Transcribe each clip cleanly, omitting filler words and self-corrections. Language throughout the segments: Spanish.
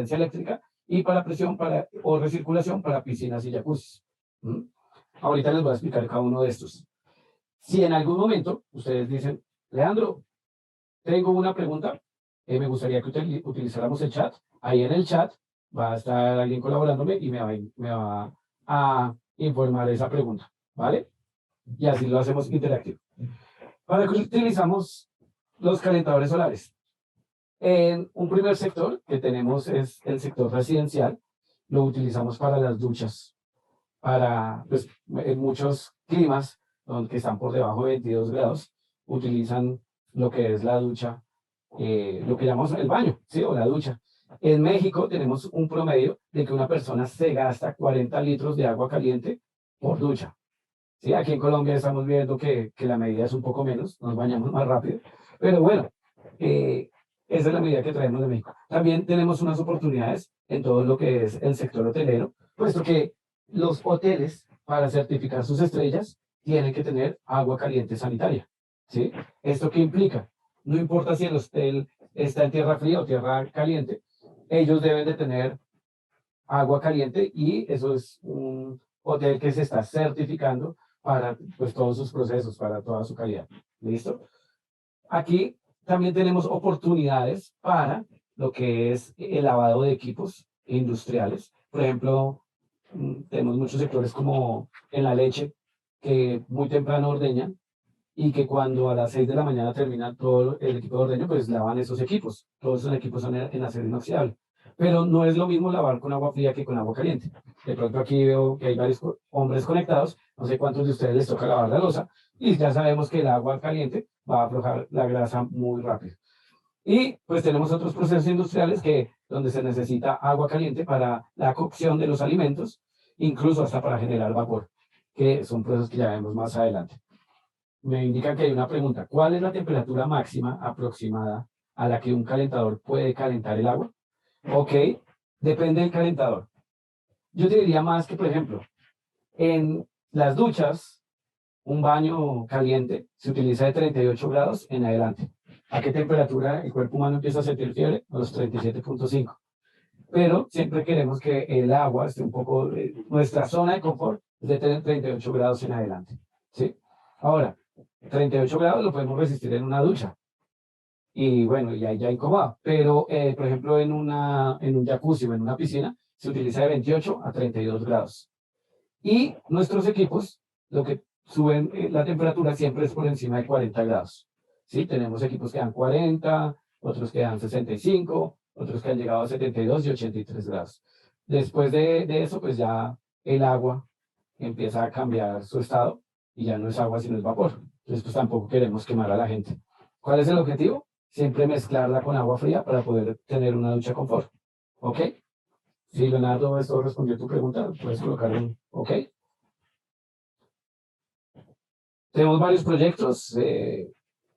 resistencia eléctrica, y para presión o recirculación para piscinas y jacuzzis. Ahorita les voy a explicar cada uno de estos. Si en algún momento ustedes dicen, Leandro, tengo una pregunta, me gustaría que utilizáramos el chat. Ahí en el chat va a estar alguien colaborándome y me va a informar esa pregunta, ¿vale? Y así lo hacemos interactivo. ¿Para qué utilizamos los calentadores solares? En un primer sector que tenemos es el sector residencial. Lo utilizamos para las duchas, para, pues, en muchos climas que están por debajo de 22 grados, utilizan lo que es la ducha, lo que llamamos el baño, ¿sí? O la ducha. En México tenemos un promedio de que una persona se gasta 40 litros de agua caliente por ducha. ¿Sí? Aquí en Colombia estamos viendo que la medida es un poco menos, nos bañamos más rápido, pero bueno, esa es la medida que traemos de México. También tenemos unas oportunidades en todo lo que es el sector hotelero, puesto que los hoteles, para certificar sus estrellas, tienen que tener agua caliente sanitaria. ¿Sí? ¿Esto qué implica? No importa si el hotel está en tierra fría o tierra caliente, ellos deben de tener agua caliente, y eso es un hotel que se está certificando para, pues, todos sus procesos, para toda su calidad. ¿Listo? Aquí también tenemos oportunidades para lo que es el lavado de equipos industriales. Por ejemplo, tenemos muchos sectores como en la leche, que muy temprano ordeñan, y que cuando a las 6 de la mañana terminan todo el equipo de ordeño, pues lavan esos equipos. Todos esos equipos son en acero inoxidable. Pero no es lo mismo lavar con agua fría que con agua caliente. De pronto aquí veo que hay varios hombres conectados, no sé cuántos de ustedes les toca lavar la loza, y ya sabemos que el agua caliente va a aflojar la grasa muy rápido. Y pues tenemos otros procesos industriales donde se necesita agua caliente para la cocción de los alimentos, incluso hasta para generar vapor, que son procesos que ya vemos más adelante. Me indican que hay una pregunta. ¿Cuál es la temperatura máxima aproximada a la que un calentador puede calentar el agua? Ok, depende del calentador. Yo te diría más que, por ejemplo, en las duchas, un baño caliente se utiliza de 38 grados en adelante. ¿A qué temperatura el cuerpo humano empieza a sentir fiebre? A los 37.5. Pero siempre queremos que el agua esté un poco, nuestra zona de confort es de tener 38 grados en adelante. ¿Sí? Ahora, 38 grados lo podemos resistir en una ducha. Y bueno, ya incomoda. Pero, por ejemplo, en un jacuzzi o en una piscina, se utiliza de 28 a 32 grados. Y nuestros equipos, lo que suben la temperatura siempre es por encima de 40 grados. ¿Sí? Tenemos equipos que dan 40, otros que dan 65, otros que han llegado a 72 y 83 grados. Después de eso, pues ya el agua empieza a cambiar su estado y ya no es agua, sino es vapor. Entonces, pues tampoco queremos quemar a la gente. ¿Cuál es el objetivo? Siempre mezclarla con agua fría para poder tener una ducha confort. ¿Ok? Si Leonardo, esto respondió tu pregunta, puedes colocar un OK. Tenemos varios proyectos.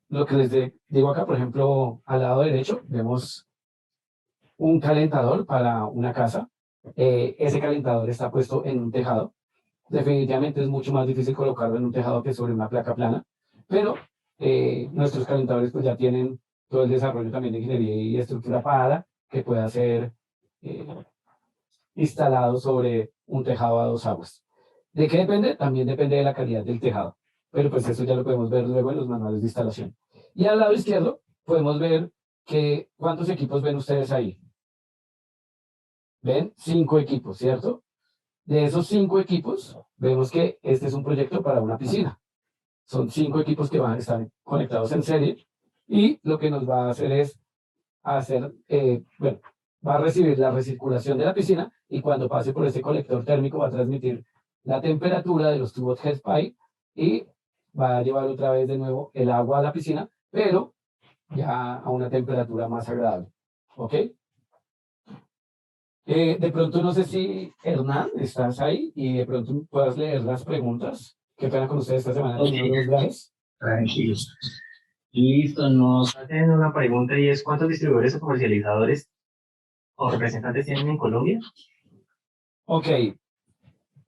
Lo que les digo acá, por ejemplo, al lado derecho, vemos un calentador para una casa. Ese calentador está puesto en un tejado. Definitivamente es mucho más difícil colocarlo en un tejado que sobre una placa plana, pero nuestros calentadores pues ya tienen todo el desarrollo también de ingeniería y estructura para que pueda ser eh, instalado sobre un tejado a dos aguas. ¿De qué depende? También depende de la calidad del tejado, pero pues eso ya lo podemos ver luego en los manuales de instalación. Y al lado izquierdo podemos ver cuántos equipos ven ustedes ahí. ¿Ven? 5 equipos, ¿cierto? De esos 5 equipos, vemos que este es un proyecto para una piscina. Son 5 equipos que van a estar conectados en serie, y lo que nos va a hacer es bueno, va a recibir la recirculación de la piscina, y cuando pase por este colector térmico va a transmitir la temperatura de los tubos HEPA y va a llevar otra vez de nuevo el agua a la piscina, pero ya a una temperatura más agradable. ¿Ok? De pronto no sé si Hernán estás ahí y de pronto puedas leer las preguntas. Qué pena con ustedes esta semana. Tranquilos. Listo, nos hacen una pregunta y es: ¿cuántos distribuidores o comercializadores o representantes tienen en Colombia? Ok.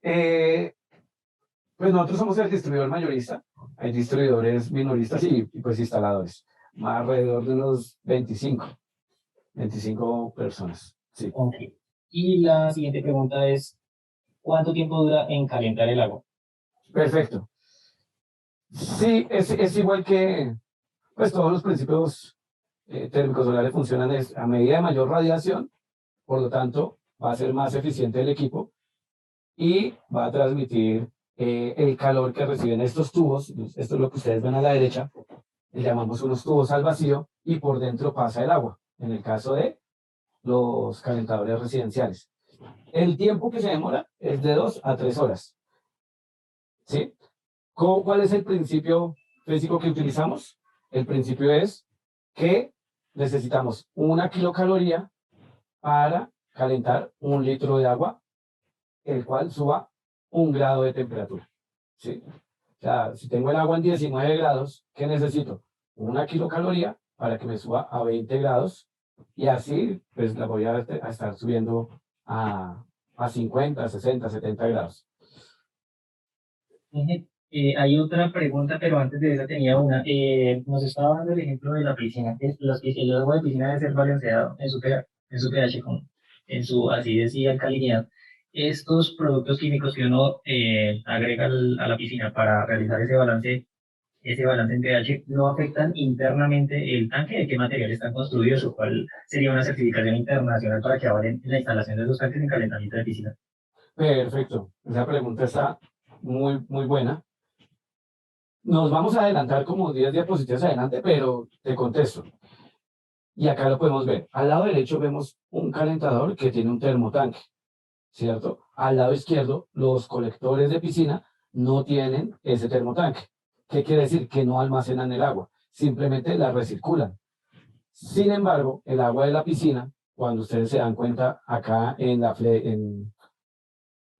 Pues nosotros somos el distribuidor mayorista. Hay distribuidores minoristas y pues instaladores. Más alrededor de unos 25 personas. Sí, Ok. Y la siguiente pregunta es, ¿cuánto tiempo dura en calentar el agua? perfecto. Sí, es igual que pues, todos los principios térmicos solares funcionan a medida de mayor radiación, por lo tanto, va a ser más eficiente el equipo y va a transmitir el calor que reciben estos tubos. Esto es lo que ustedes ven a la derecha, le llamamos unos tubos al vacío y por dentro pasa el agua, en el caso de los calentadores residenciales. El tiempo que se demora es de 2 a 3 horas. ¿Sí? ¿Cuál es el principio físico que utilizamos? El principio es que necesitamos 1 kilocaloría para calentar 1 litro de agua, el cual suba 1 grado de temperatura. ¿Sí? O sea, si tengo el agua en 19 grados, ¿qué necesito? 1 kilocaloría para que me suba a 20 grados y así pues la voy a estar subiendo a 50, 60, 70 grados. Ujú. Hay otra pregunta, pero antes de esa tenía una. Nos estaba dando el ejemplo de la piscina. El agua de piscina debe ser balanceado en su pH, en su acidez y alcalinidad. Estos productos químicos que uno agrega a la piscina para realizar ese balance en pH, ¿no afectan internamente el tanque? ¿De qué material están construidos? ¿O cuál sería una certificación internacional para que avalen la instalación de esos tanques en calentamiento de piscina? Perfecto. Esa pregunta está muy, muy buena. Nos vamos a adelantar como 10 diapositivas adelante, pero te contesto. Y acá lo podemos ver. Al lado derecho vemos un calentador que tiene un termotanque, ¿cierto? Al lado izquierdo, los colectores de piscina no tienen ese termotanque. ¿Qué quiere decir? Que no almacenan el agua, simplemente la recirculan. Sin embargo, el agua de la piscina, cuando ustedes se dan cuenta acá en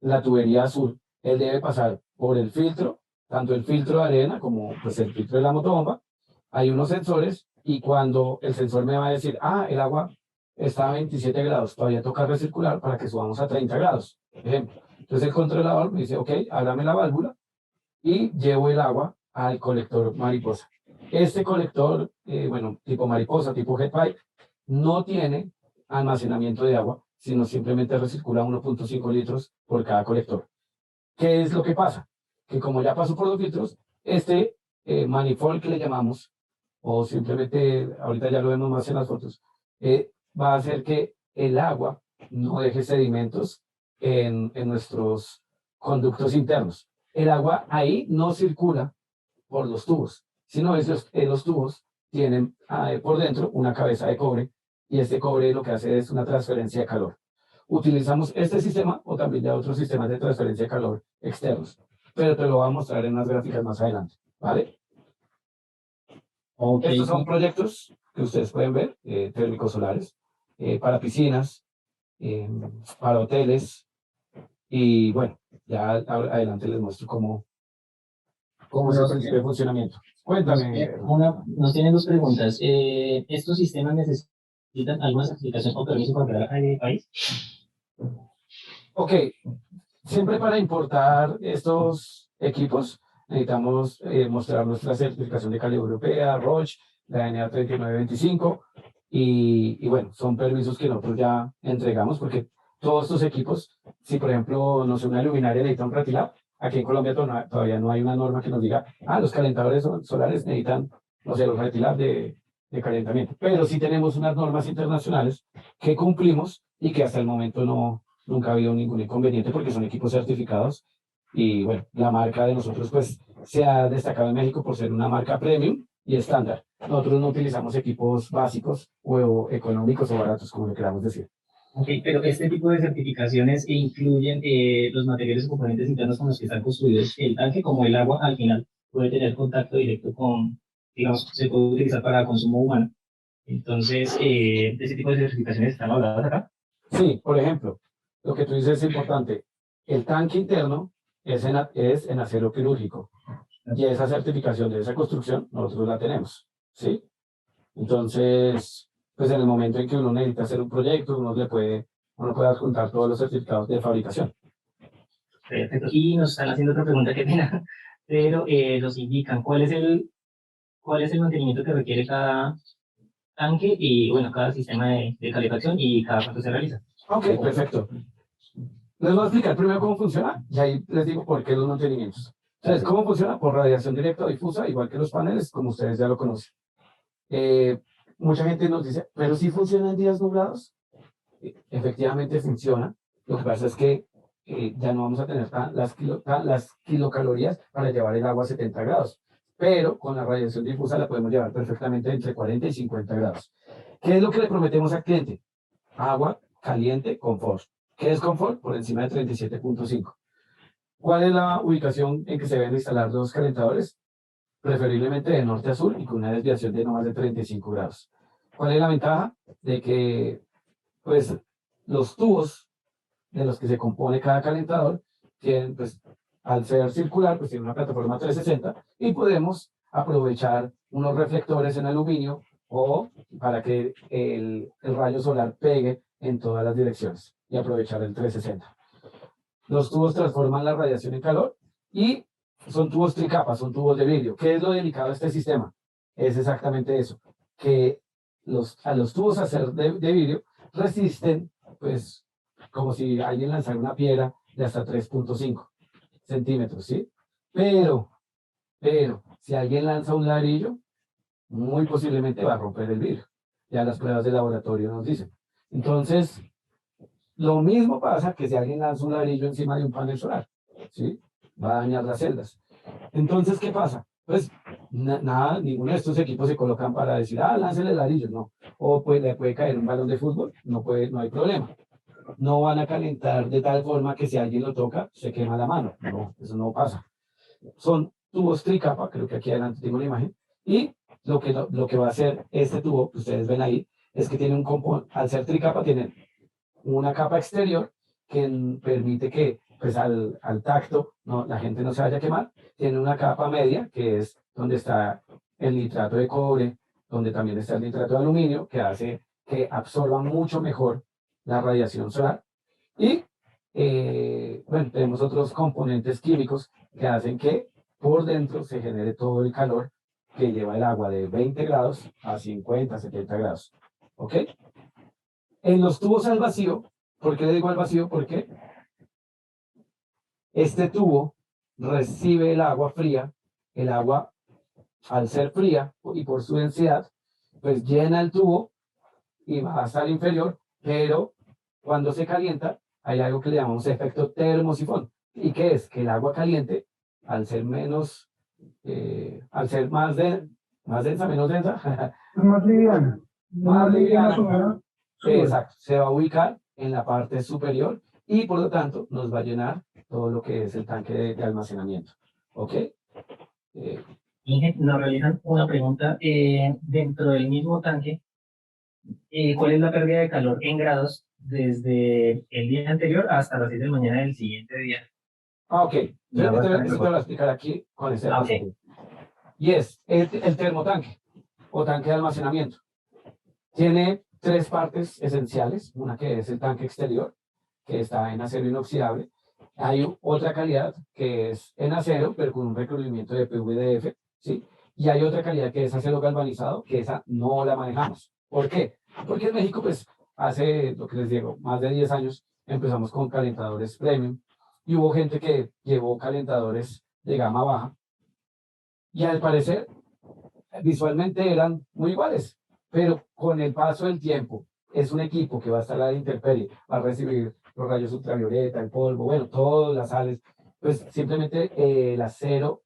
la tubería azul, él debe pasar por el filtro, tanto el filtro de arena como pues, el filtro de la motobomba. Hay unos sensores y cuando el sensor me va a decir, el agua está a 27 grados, todavía toca recircular para que subamos a 30 grados. Ejemplo. Entonces el controlador me dice, ok, ábrame la válvula y llevo el agua al colector mariposa. Este colector, bueno, tipo mariposa, tipo head pipe, no tiene almacenamiento de agua, sino simplemente recircula 1.5 litros por cada colector. ¿Qué es lo que pasa? Que como ya pasó por los filtros, este manifold que le llamamos, o simplemente, ahorita ya lo vemos más en las fotos, va a hacer que el agua no deje sedimentos en nuestros conductos internos. El agua ahí no circula por los tubos, sino los tubos tienen por dentro una cabeza de cobre y este cobre lo que hace es una transferencia de calor. Utilizamos este sistema o también ya otros sistemas de transferencia de calor externos, pero te lo voy a mostrar en las gráficas más adelante, ¿vale? Ok. Estos son proyectos que ustedes pueden ver, térmicos solares, para piscinas, eh, para hoteles, y bueno, ya adelante les muestro cómo es el principio de funcionamiento. Cuéntame. Nos tienen dos preguntas. ¿Estos sistemas necesitan alguna certificación o permiso para entrar al país? Ok, siempre para importar estos equipos necesitamos mostrar nuestra certificación de calidad europea, ROCH, la NA 3925 y bueno, son permisos que nosotros ya entregamos porque todos estos equipos, si por ejemplo, no sé, una luminaria necesita un Ratilab, aquí en Colombia todavía no hay una norma que nos diga, los calentadores solares necesitan, no sé, los Ratilab de calentamiento, pero sí tenemos unas normas internacionales que cumplimos y que hasta el momento nunca ha habido ningún inconveniente porque son equipos certificados y bueno, la marca de nosotros pues se ha destacado en México por ser una marca premium y estándar. Nosotros no utilizamos equipos básicos o económicos o baratos, como le queramos decir. Ok, pero este tipo de certificaciones incluyen los materiales o componentes internos con los que están construidos el tanque, como el agua al final puede tener contacto directo con, digamos, se puede utilizar para consumo humano. Entonces, ese tipo de certificaciones están habladas acá. Sí, por ejemplo, lo que tú dices es importante. El tanque interno es en acero quirúrgico y esa certificación de esa construcción nosotros la tenemos, ¿sí? Entonces, pues en el momento en que uno necesita hacer un proyecto, uno puede adjuntar todos los certificados de fabricación. Perfecto. Y nos están haciendo otra pregunta, qué pena, pero nos indican cuál es el mantenimiento que requiere tanque y, bueno, cada sistema de calefacción y cada cuánto se realiza. Ok, perfecto. Les voy a explicar primero cómo funciona y ahí les digo por qué los mantenimientos. Entonces, ¿cómo funciona? Por radiación directa o difusa, igual que los paneles, como ustedes ya lo conocen. Eh, Mucha gente nos dice, pero sí funciona en días nublados. Efectivamente funciona. Lo que pasa es que ya no vamos a tener las kilocalorías para llevar el agua a 70 grados. Pero con la radiación difusa la podemos llevar perfectamente entre 40 y 50 grados. ¿Qué es lo que le prometemos al cliente? Agua caliente, confort. ¿Qué es confort? Por encima de 37.5. ¿Cuál es la ubicación en que se deben instalar los calentadores? Preferiblemente de norte a sur y con una desviación de no más de 35 grados. ¿Cuál es la ventaja? De que, pues, los tubos de los que se compone cada calentador tienen, pues, al ser circular, pues tiene una plataforma 360 y podemos aprovechar unos reflectores en aluminio o para que el rayo solar pegue en todas las direcciones y aprovechar el 360. Los tubos transforman la radiación en calor y son tubos tricapas, son tubos de vidrio. ¿Qué es lo delicado de este sistema? Es exactamente eso, que a los tubos a ser de vidrio resisten, pues, como si alguien lanzara una piedra de hasta 3.5 centímetros, ¿sí? Pero, si alguien lanza un ladrillo, muy posiblemente va a romper el vidrio. Ya las pruebas de laboratorio nos dicen. Entonces, lo mismo pasa que si alguien lanza un ladrillo encima de un panel solar, ¿sí? Va a dañar las celdas. Entonces, ¿qué pasa? Pues nada, ninguno de estos equipos se colocan para decir, láncele ladrillos, no. O pues le puede caer un balón de fútbol, no hay problema. No van a calentar de tal forma que si alguien lo toca, se quema la mano. No, eso no pasa. Son tubos tricapa, creo que aquí adelante tengo la imagen, y lo que va a hacer este tubo que ustedes ven ahí es que tiene un componente, al ser tricapa, tiene una capa exterior que permite que pues al tacto la gente no se vaya a quemar. Tiene una capa media que es donde está el nitrato de cobre, donde también está el nitrato de aluminio, que hace que absorba mucho mejor la radiación solar. Y bueno, tenemos otros componentes químicos que hacen que por dentro se genere todo el calor que lleva el agua de 20 grados a 50, 70 grados. ¿Ok? En los tubos al vacío, ¿por qué le digo al vacío? Porque este tubo recibe el agua fría, el agua al ser fría y por su densidad, pues llena el tubo y va hasta el inferior, pero cuando se calienta hay algo que le llamamos efecto termosifón. ¿Y qué es? Que el agua caliente, al ser menos, al ser más densa, menos densa, Más liviana. más liviana, Sube. exacto, se va a ubicar en la parte superior y por lo tanto nos va a llenar todo lo que es el tanque de almacenamiento. ¿Ok? Inge, nos realizan una pregunta dentro del mismo tanque. ¿Cuál es la pérdida de calor en grados desde el día anterior hasta las 6 de la mañana del siguiente día? Ok, La yo te verdad, voy a explicar aquí con este ok. ejemplo. Y es el termotanque o tanque de almacenamiento. Tiene tres partes esenciales, una que es el tanque exterior, que está en acero inoxidable. Hay otra calidad que es en acero, pero con un recubrimiento de PVDF, ¿sí? Y hay otra calidad que es acero galvanizado, que esa no la manejamos. ¿Por qué? Porque en México, pues, hace, lo que les digo, más de 10 años, empezamos con calentadores premium y hubo gente que llevó calentadores de gama baja y al parecer visualmente eran muy iguales, pero con el paso del tiempo es un equipo que va a estar a la intemperie, va a recibir los rayos ultravioleta, el polvo, bueno, todas las sales, pues simplemente el acero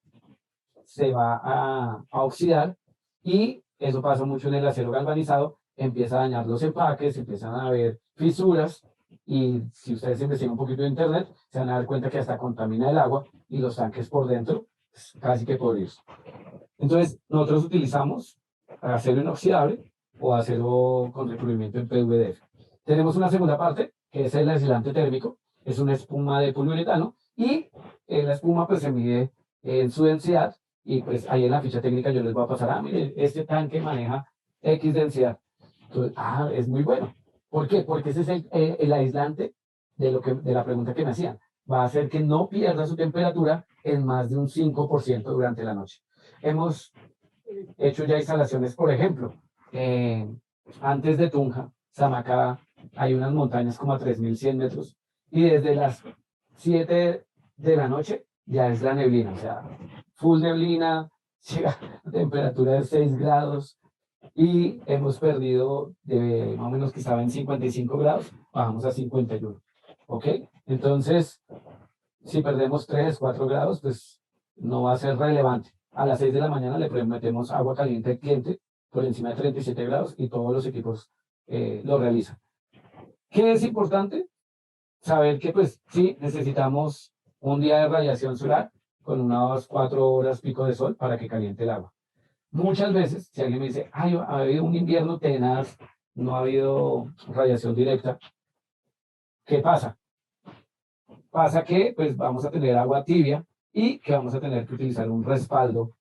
se va a oxidar y eso pasa mucho en el acero galvanizado, empieza a dañar los empaques, empiezan a haber fisuras y si ustedes investigan un poquito de internet, se van a dar cuenta que hasta contamina el agua y los tanques por dentro casi que podridos. Entonces, nosotros utilizamos acero inoxidable o acero con recubrimiento en PVDF. Tenemos una segunda parte, que es el aislante térmico, es una espuma de poliuretano y la espuma pues se mide en su densidad y pues ahí en la ficha técnica yo les voy a pasar, mire, este tanque maneja X densidad. Entonces, es muy bueno. ¿Por qué? Porque ese es el aislante de la pregunta que me hacían. Va a hacer que no pierda su temperatura en más de un 5% durante la noche. Hemos hecho ya instalaciones, por ejemplo, antes de Tunja, Samacá, hay unas montañas como a 3.100 metros y desde las 7 de la noche ya es la neblina, o sea, full neblina, llega a temperatura de 6 grados y hemos perdido de más o menos que estaba en 55 grados, bajamos a 51, ¿ok? Entonces, si perdemos 3, 4 grados, pues no va a ser relevante. A las 6 de la mañana le metemos agua caliente al cliente por encima de 37 grados y todos los equipos lo realizan. ¿Qué es importante? Saber que pues sí, necesitamos un día de radiación solar con unas 4 horas pico de sol para que caliente el agua. Muchas veces, si alguien me dice, ay, ha habido un invierno tenaz, no ha habido radiación directa, ¿qué pasa? Pasa que pues vamos a tener agua tibia y que vamos a tener que utilizar un respaldo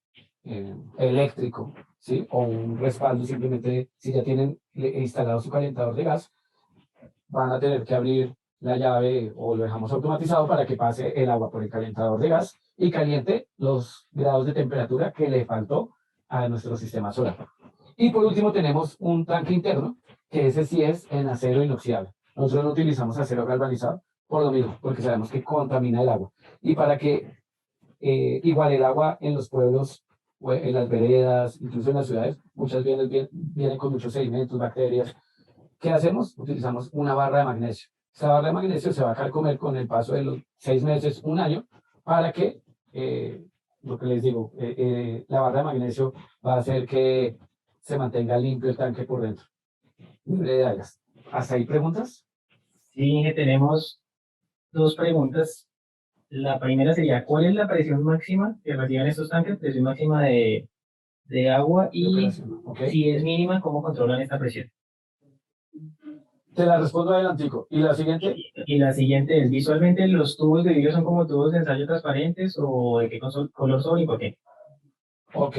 eléctrico, ¿sí? O un respaldo simplemente, si ya tienen instalado su calentador de gas, van a tener que abrir la llave o lo dejamos automatizado para que pase el agua por el calentador de gas y caliente los grados de temperatura que le faltó a nuestro sistema solar. Y por último tenemos un tanque interno, que ese sí es en acero inoxidable. Nosotros no utilizamos acero galvanizado por lo mismo, porque sabemos que contamina el agua. Y para que igual el agua en los pueblos, en las veredas, incluso en las ciudades, muchas veces vienen con muchos sedimentos, bacterias. ¿Qué hacemos? Utilizamos una barra de magnesio. Esta barra de magnesio se va a carcomer con el paso de los 6 meses, un año, para que, lo que les digo, la barra de magnesio va a hacer que se mantenga limpio el tanque por dentro. Libre de algas. ¿Hasta ahí preguntas? Sí, Inge, tenemos dos preguntas. La primera sería, ¿cuál es la presión máxima que reciben estos tanques? Presión máxima de agua De y operación. ¿Ok? si es mínima, ¿cómo controlan esta presión? Te la respondo adelantico. Y la siguiente, Y la siguiente es, ¿visualmente los tubos de vidrio son como tubos de ensayo transparentes o de qué color son y por qué? ok.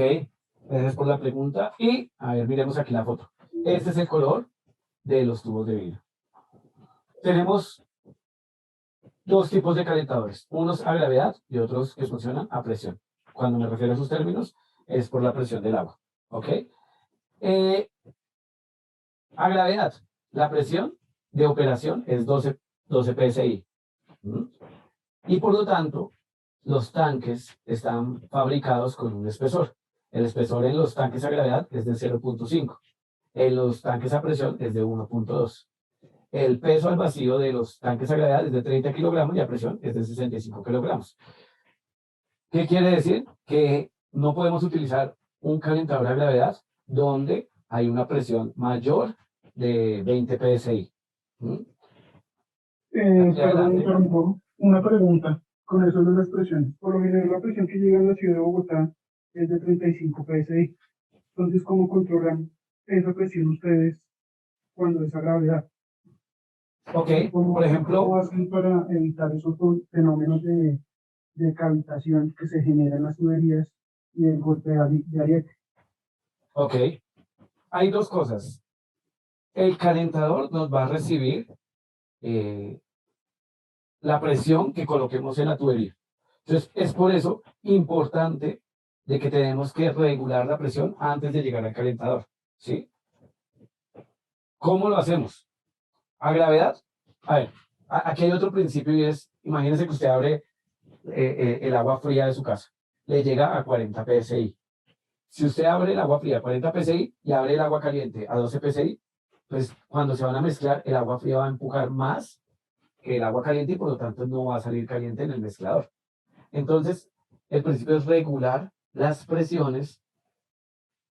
Gracias por la pregunta. Y, a ver, miremos aquí la foto. Este es el color de los tubos de vidrio. Tenemos dos tipos de calentadores, unos a gravedad y otros que funcionan a presión. Cuando me refiero a esos términos, es por la presión del agua. ¿Ok? Eh, a gravedad, la presión de operación es 12 psi. ¿Mm? Y por lo tanto, los tanques están fabricados con un espesor. El espesor en los tanques a gravedad es de 0.5. En los tanques a presión es de 1.2. El peso al vacío de los tanques a gravedad es de 30 kilogramos y a presión es de 65 kilogramos. ¿Qué quiere decir? Que no podemos utilizar un calentador a gravedad donde hay una presión mayor de 20 psi. ¿Mm? Perdón, interrumpo. Una pregunta con eso de las presiones. Por lo general, la presión que llega a la ciudad de Bogotá es de 35 psi. Entonces, ¿cómo controlan esa presión ustedes cuando es a gravedad? Ok, ¿Cómo, por ejemplo, cómo hacen para evitar esos fenómenos de cavitación que se generan en las tuberías y el golpe de ariete? ok, hay dos cosas. El calentador nos va a recibir eh, la presión que coloquemos en la tubería. Entonces, es por eso importante de que tenemos que regular la presión antes de llegar al calentador, ¿sí? ¿Cómo lo hacemos? A gravedad. A ver, aquí hay otro principio y es, imagínense que usted abre el agua fría de su casa, le llega a 40 psi. Si usted abre el agua fría a 40 psi y abre el agua caliente a 12 psi, pues cuando se van a mezclar, el agua fría va a empujar más que el agua caliente y por lo tanto no va a salir caliente en el mezclador. Entonces, el principio es regular las presiones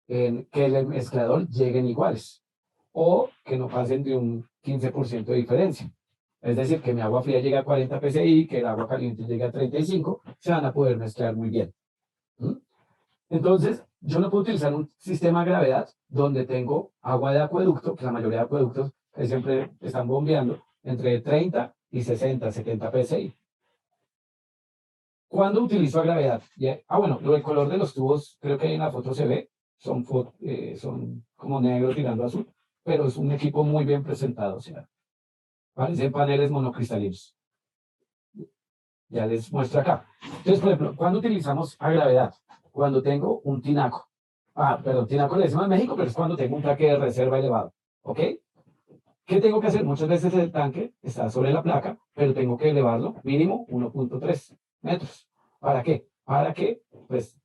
en que el mezclador lleguen iguales o que no pasen de un 15% de diferencia. Es decir, que mi agua fría llegue a 40 psi, que el agua caliente llegue a 35, se van a poder mezclar muy bien. ¿Mm? Entonces, yo no puedo utilizar un sistema de gravedad donde tengo agua de acueducto, que la mayoría de acueductos que siempre están bombeando entre 30 y 60, 70 psi. ¿Cuándo utilizo a gravedad? Bueno, lo del color de los tubos, creo que ahí en la foto se ve, son como negro tirando azul, pero es un equipo muy bien presentado, o sea, parecen paneles monocristalinos. Ya les muestro acá. Entonces, por ejemplo, ¿cuándo utilizamos a gravedad? Cuando tengo un tinaco. Perdón, tinaco le decimos en México, pero es cuando tengo un tanque de reserva elevado. ¿Ok? ¿Qué tengo que hacer? Muchas veces el tanque está sobre la placa, pero tengo que elevarlo mínimo 1.3 metros. ¿Para qué? Para que, pues,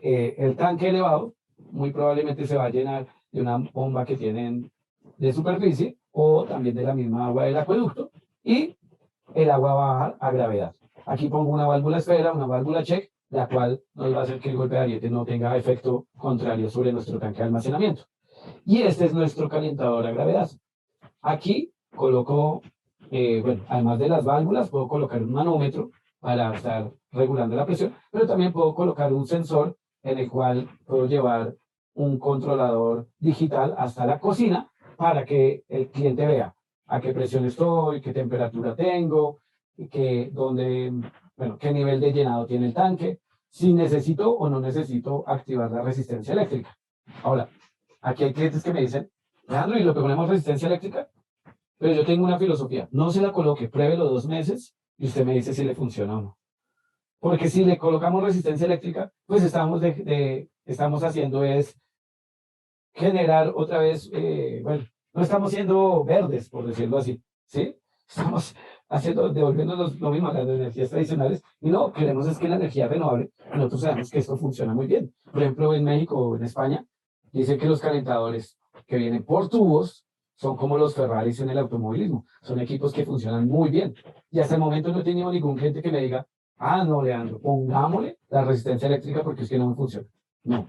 el tanque elevado muy probablemente se va a llenar de una bomba que tienen de superficie o también de la misma agua del acueducto y el agua va a bajar a gravedad. Aquí pongo una válvula esfera, una válvula check, la cual nos va a hacer que el golpe de ariete no tenga efecto contrario sobre nuestro tanque de almacenamiento. Y este es nuestro calentador a gravedad. Aquí coloco, bueno, además de las válvulas, puedo colocar un manómetro para estar regulando la presión, pero también puedo colocar un sensor en el cual puedo llevar un controlador digital hasta la cocina para que el cliente vea a qué presión estoy, qué temperatura tengo, y bueno, qué nivel de llenado tiene el tanque, si necesito o no necesito activar la resistencia eléctrica. Ahora, aquí hay clientes que me dicen, Leandro, ¿y lo que ponemos resistencia eléctrica? Pero yo tengo una filosofía, no se la coloque, pruébelo 2 meses y usted me dice si le funciona o no. Porque si le colocamos resistencia eléctrica, pues estamos haciendo es generar otra vez, bueno, no estamos siendo verdes, por decirlo así, ¿sí? Estamos devolviéndonos lo mismo a las energías tradicionales y no, queremos es que la energía renovable, nosotros sabemos que esto funciona muy bien. Por ejemplo, en México o en España, dicen que los calentadores que vienen por tubos son como los Ferraris en el automovilismo, son equipos que funcionan muy bien. Y hasta el momento no he tenido ningún cliente que me diga, no, Leandro, pongámosle la resistencia eléctrica porque es que no me funciona. No.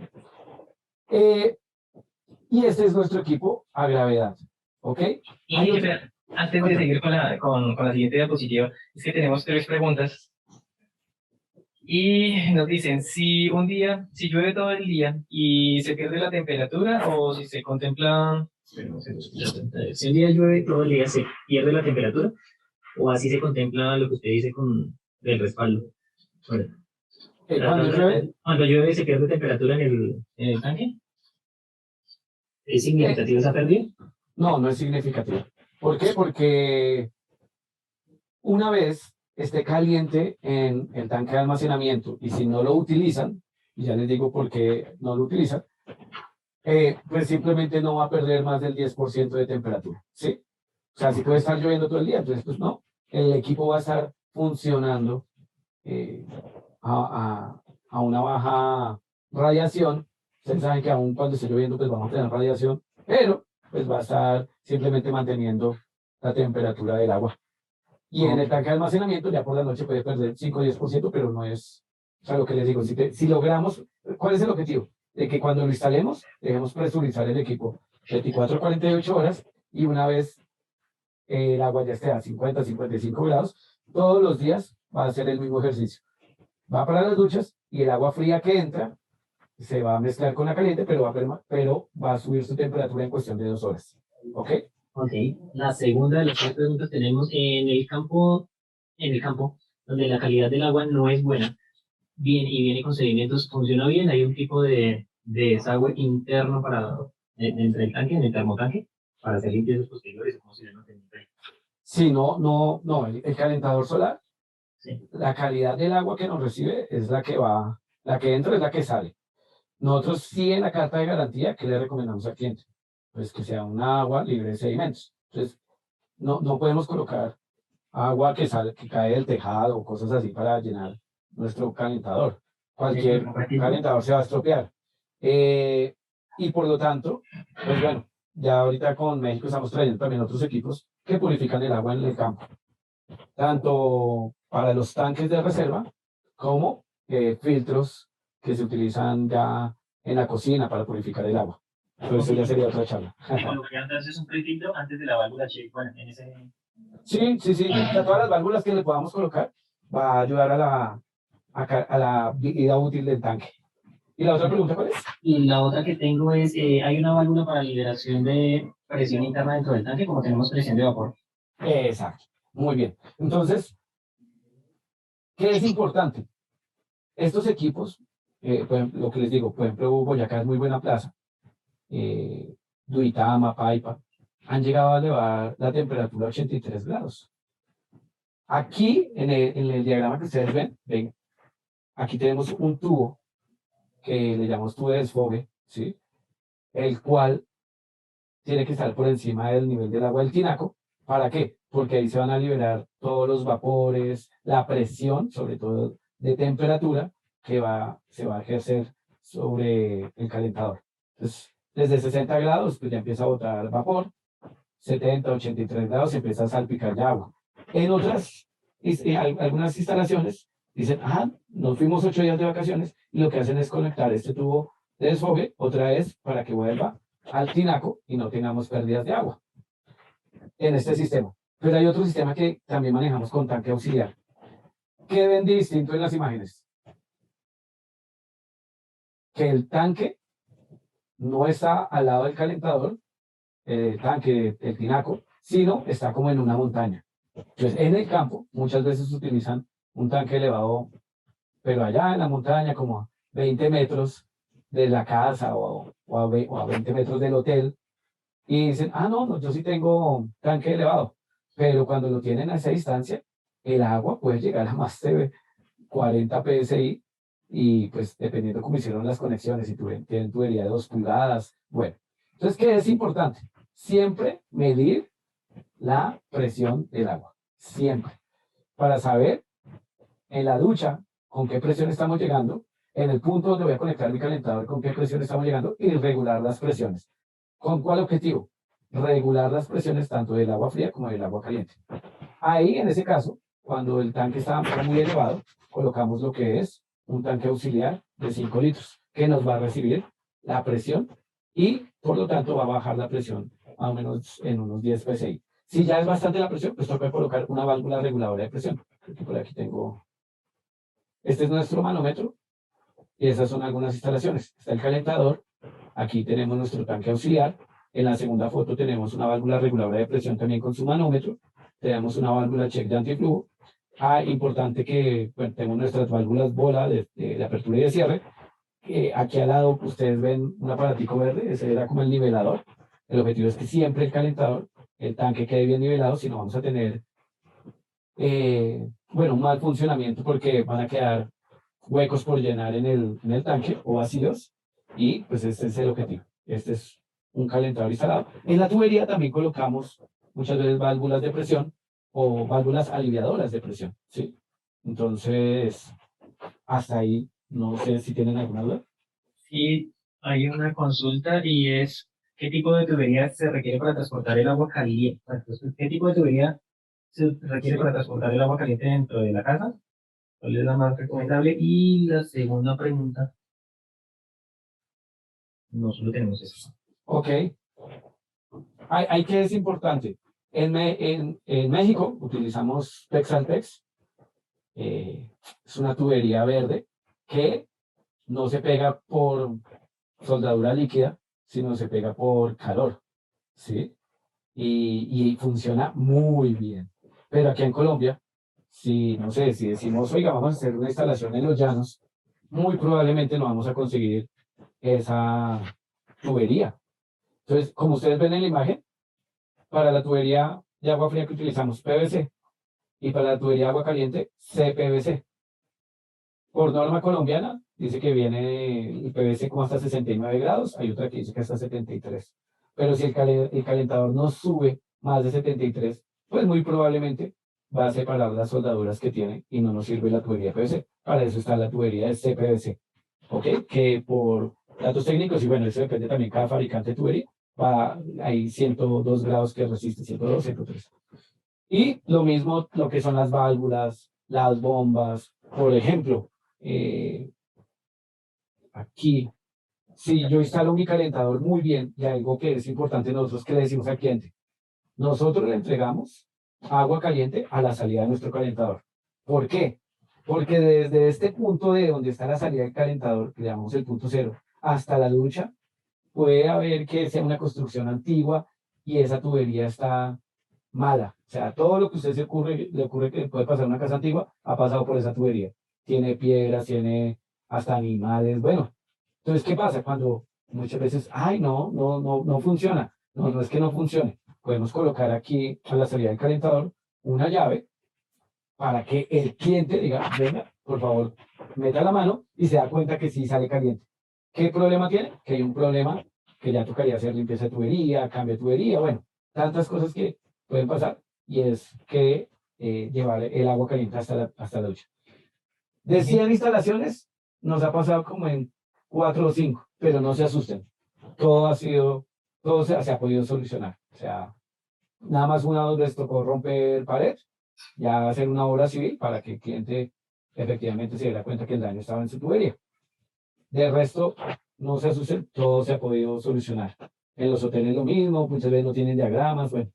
Y este es nuestro equipo a gravedad. ¿Ok? Y espera, antes de seguir con la siguiente diapositiva, es que tenemos 3 preguntas. Y nos dicen, si llueve todo el día y se pierde la temperatura o si se contempla, si un día llueve todo el día se pierde la temperatura o así se contempla lo que usted dice con el respaldo. Bueno, cuando llueve se pierde temperatura en el tanque. ¿Es significativo esa pérdida? No, no es significativo. ¿Por qué? Porque una vez esté caliente en el tanque de almacenamiento y si no lo utilizan, y ya les digo por qué no lo utilizan, pues simplemente no va a perder más del 10% de temperatura, ¿sí? O sea, si puede estar lloviendo todo el día, entonces pues no, el equipo va a estar funcionando eh, a una baja radiación. Ustedes saben que aún cuando esté lloviendo pues vamos a tener radiación, pero pues va a estar simplemente manteniendo la temperatura del agua. Y en el tanque de almacenamiento ya por la noche puede perder 5 o 10%, pero no es, o sea, lo que les digo, si logramos, ¿cuál es el objetivo? De que cuando lo instalemos, debemos presurizar el equipo 24 a 48 horas y una vez el agua ya esté a 50, 55 grados, todos los días va a hacer el mismo ejercicio. Va para las duchas y el agua fría que entra se va a mezclar con la caliente, pero va a subir su temperatura en cuestión de 2 horas. ¿Ok? Ok. La segunda de las 3 preguntas tenemos en el campo, donde la calidad del agua no es buena, bien, y viene con sedimentos, funciona bien, hay un tipo de desagüe interno entre el tanque, en el termotanque, para hacer limpiezas posteriores, como si no tenía. Sí, no, el calentador solar, Sí. la calidad del agua que nos recibe es la que entra es la que sale. Nosotros sí en la carta de garantía, ¿qué le recomendamos al cliente? Pues que sea un agua libre de sedimentos. Entonces, no podemos colocar agua que sale, que cae del tejado o cosas así para llenar nuestro calentador. Cualquier calentador se va a estropear. Y por lo tanto, pues bueno, ya ahorita con México estamos trayendo también otros equipos que purifican el agua en el campo, tanto para los tanques de reserva como filtros que se utilizan ya en la cocina para purificar el agua. Pero eso ya sería otra charla. Lo que antes es un prefiltro antes de la válvula check, bueno, en ese... Sí, sí, sí. O sea, todas las válvulas que le podamos colocar va a ayudar a la vida útil del tanque. ¿Y la otra pregunta cuál es? Y la otra que tengo es, hay una válvula para liberación de presión interna dentro del tanque, como tenemos presión de vapor. Exacto. Muy bien. Entonces, ¿qué es importante? Estos equipos, por ejemplo, lo que les digo, por ejemplo, Boyacá es muy buena plaza. Duitama, Paipa, han llegado a elevar la temperatura a 83 grados. Aquí, en el diagrama que ustedes ven, aquí tenemos un tubo que le llamamos tubo de desfogue, ¿sí? El cual tiene que estar por encima del nivel del agua del tinaco. ¿Para qué? Porque ahí se van a liberar todos los vapores, la presión, sobre todo de temperatura, que se va a ejercer sobre el calentador. Entonces, desde 60 grados, pues ya empieza a botar vapor, 70, 83 grados, empieza a salpicar ya agua. En otras, algunas instalaciones dicen, nos fuimos 8 días de vacaciones y lo que hacen es conectar este tubo de desfogue otra vez para que vuelva al tinaco y no tengamos pérdidas de agua en este sistema. Pero hay otro sistema que también manejamos con tanque auxiliar. ¿Qué ven de distinto en las imágenes? Que el tanque no está al lado del calentador, el tanque, el tinaco, sino está como en una montaña. Entonces, en el campo, muchas veces utilizan un tanque elevado, pero allá en la montaña, como a 20 metros de la casa o a 20 metros del hotel, y dicen, no, yo sí tengo tanque elevado, pero cuando lo tienen a esa distancia, el agua puede llegar a más de 40 psi y pues dependiendo cómo hicieron las conexiones, si tienen tubería de 2 pulgadas, bueno. Entonces, ¿qué es importante? Siempre medir la presión del agua, siempre, para saber en la ducha con qué presión estamos llegando, en el punto donde voy a conectar mi calentador con qué presión estamos llegando y regular las presiones. ¿Con cuál objetivo? Regular las presiones tanto del agua fría como del agua caliente. Ahí, en ese caso, cuando el tanque está muy elevado, colocamos lo que es un tanque auxiliar de 5 litros, que nos va a recibir la presión y, por lo tanto, va a bajar la presión más o menos en unos 10 psi. Si ya es bastante la presión, pues toca colocar una válvula reguladora de presión. Porque por aquí tengo... Este es nuestro manómetro y esas son algunas instalaciones. Está el calentador, aquí tenemos nuestro tanque auxiliar. En la segunda foto tenemos una válvula reguladora de presión también con su manómetro. Tenemos una válvula check de antiflujo. Importante que tenemos nuestras válvulas bola de apertura y de cierre. Aquí al lado ustedes ven un aparatico verde, ese era como el nivelador. El objetivo es que siempre el calentador, el tanque quede bien nivelado, si no vamos a tener, un mal funcionamiento porque van a quedar huecos por llenar en el tanque o vacíos. Y pues este es el objetivo. Este es un calentador instalado. En la tubería también colocamos muchas veces válvulas de presión o válvulas aliviadoras de presión, ¿sí? Entonces, hasta ahí, no sé si tienen alguna duda. Sí, hay una consulta y es, ¿qué tipo de tubería se requiere para transportar el agua caliente? Entonces, ¿qué tipo de tubería se requiere para transportar el agua caliente dentro de la casa? ¿Cuál es la más recomendable? Y la segunda pregunta, no solo tenemos eso. Ok. Hay que es importante. En México utilizamos Texaltex. Es una tubería verde que no se pega por soldadura líquida, sino se pega por calor, ¿sí? Y funciona muy bien. Pero aquí en Colombia, si, no sé, si decimos, oiga, vamos a hacer una instalación en los llanos, muy probablemente no vamos a conseguir esa tubería. Entonces, como ustedes ven en la imagen, para la tubería de agua fría que utilizamos PVC y para la tubería de agua caliente CPVC. Por norma colombiana, dice que viene el PVC como hasta 69 grados, hay otra que dice que hasta 73. Pero si el calentador no sube más de 73, pues muy probablemente va a separar las soldaduras que tiene y no nos sirve la tubería PVC. Para eso está la tubería de CPVC. ¿Ok? Que por datos técnicos, y bueno, eso depende también cada fabricante de tubería, hay 102 grados que resiste, 102, 103. Y lo mismo lo que son las válvulas, las bombas, por ejemplo, aquí, si yo instalo mi calentador muy bien, y algo que es importante nosotros que le decimos al cliente, nosotros le entregamos agua caliente a la salida de nuestro calentador. ¿Por qué? Porque desde este punto de donde está la salida del calentador, que le llamamos el punto cero, hasta la ducha, puede haber que sea una construcción antigua y esa tubería está mala. O sea, todo lo que a usted le ocurre que puede pasar en una casa antigua, ha pasado por esa tubería. Tiene piedras, tiene hasta animales. Bueno, entonces, ¿qué pasa? Cuando muchas veces, no funciona. No, no es que no funcione. Podemos colocar aquí a la salida del calentador una llave para que el cliente diga, venga, por favor, meta la mano y se da cuenta que sí sale caliente. ¿Qué problema tiene? Que hay un problema que ya tocaría hacer limpieza de tubería, cambio de tubería, bueno, tantas cosas que pueden pasar y es que llevar el agua caliente hasta la ducha. De 100 instalaciones, nos ha pasado como en 4 o 5, pero no se asusten. Todo se ha podido solucionar. O sea, nada más una o dos veces tocó romper pared, ya hacer una obra civil para que el cliente efectivamente se diera cuenta que el daño estaba en su tubería. De resto, no se asusten, todo se ha podido solucionar. En los hoteles lo mismo, muchas veces no tienen diagramas, bueno,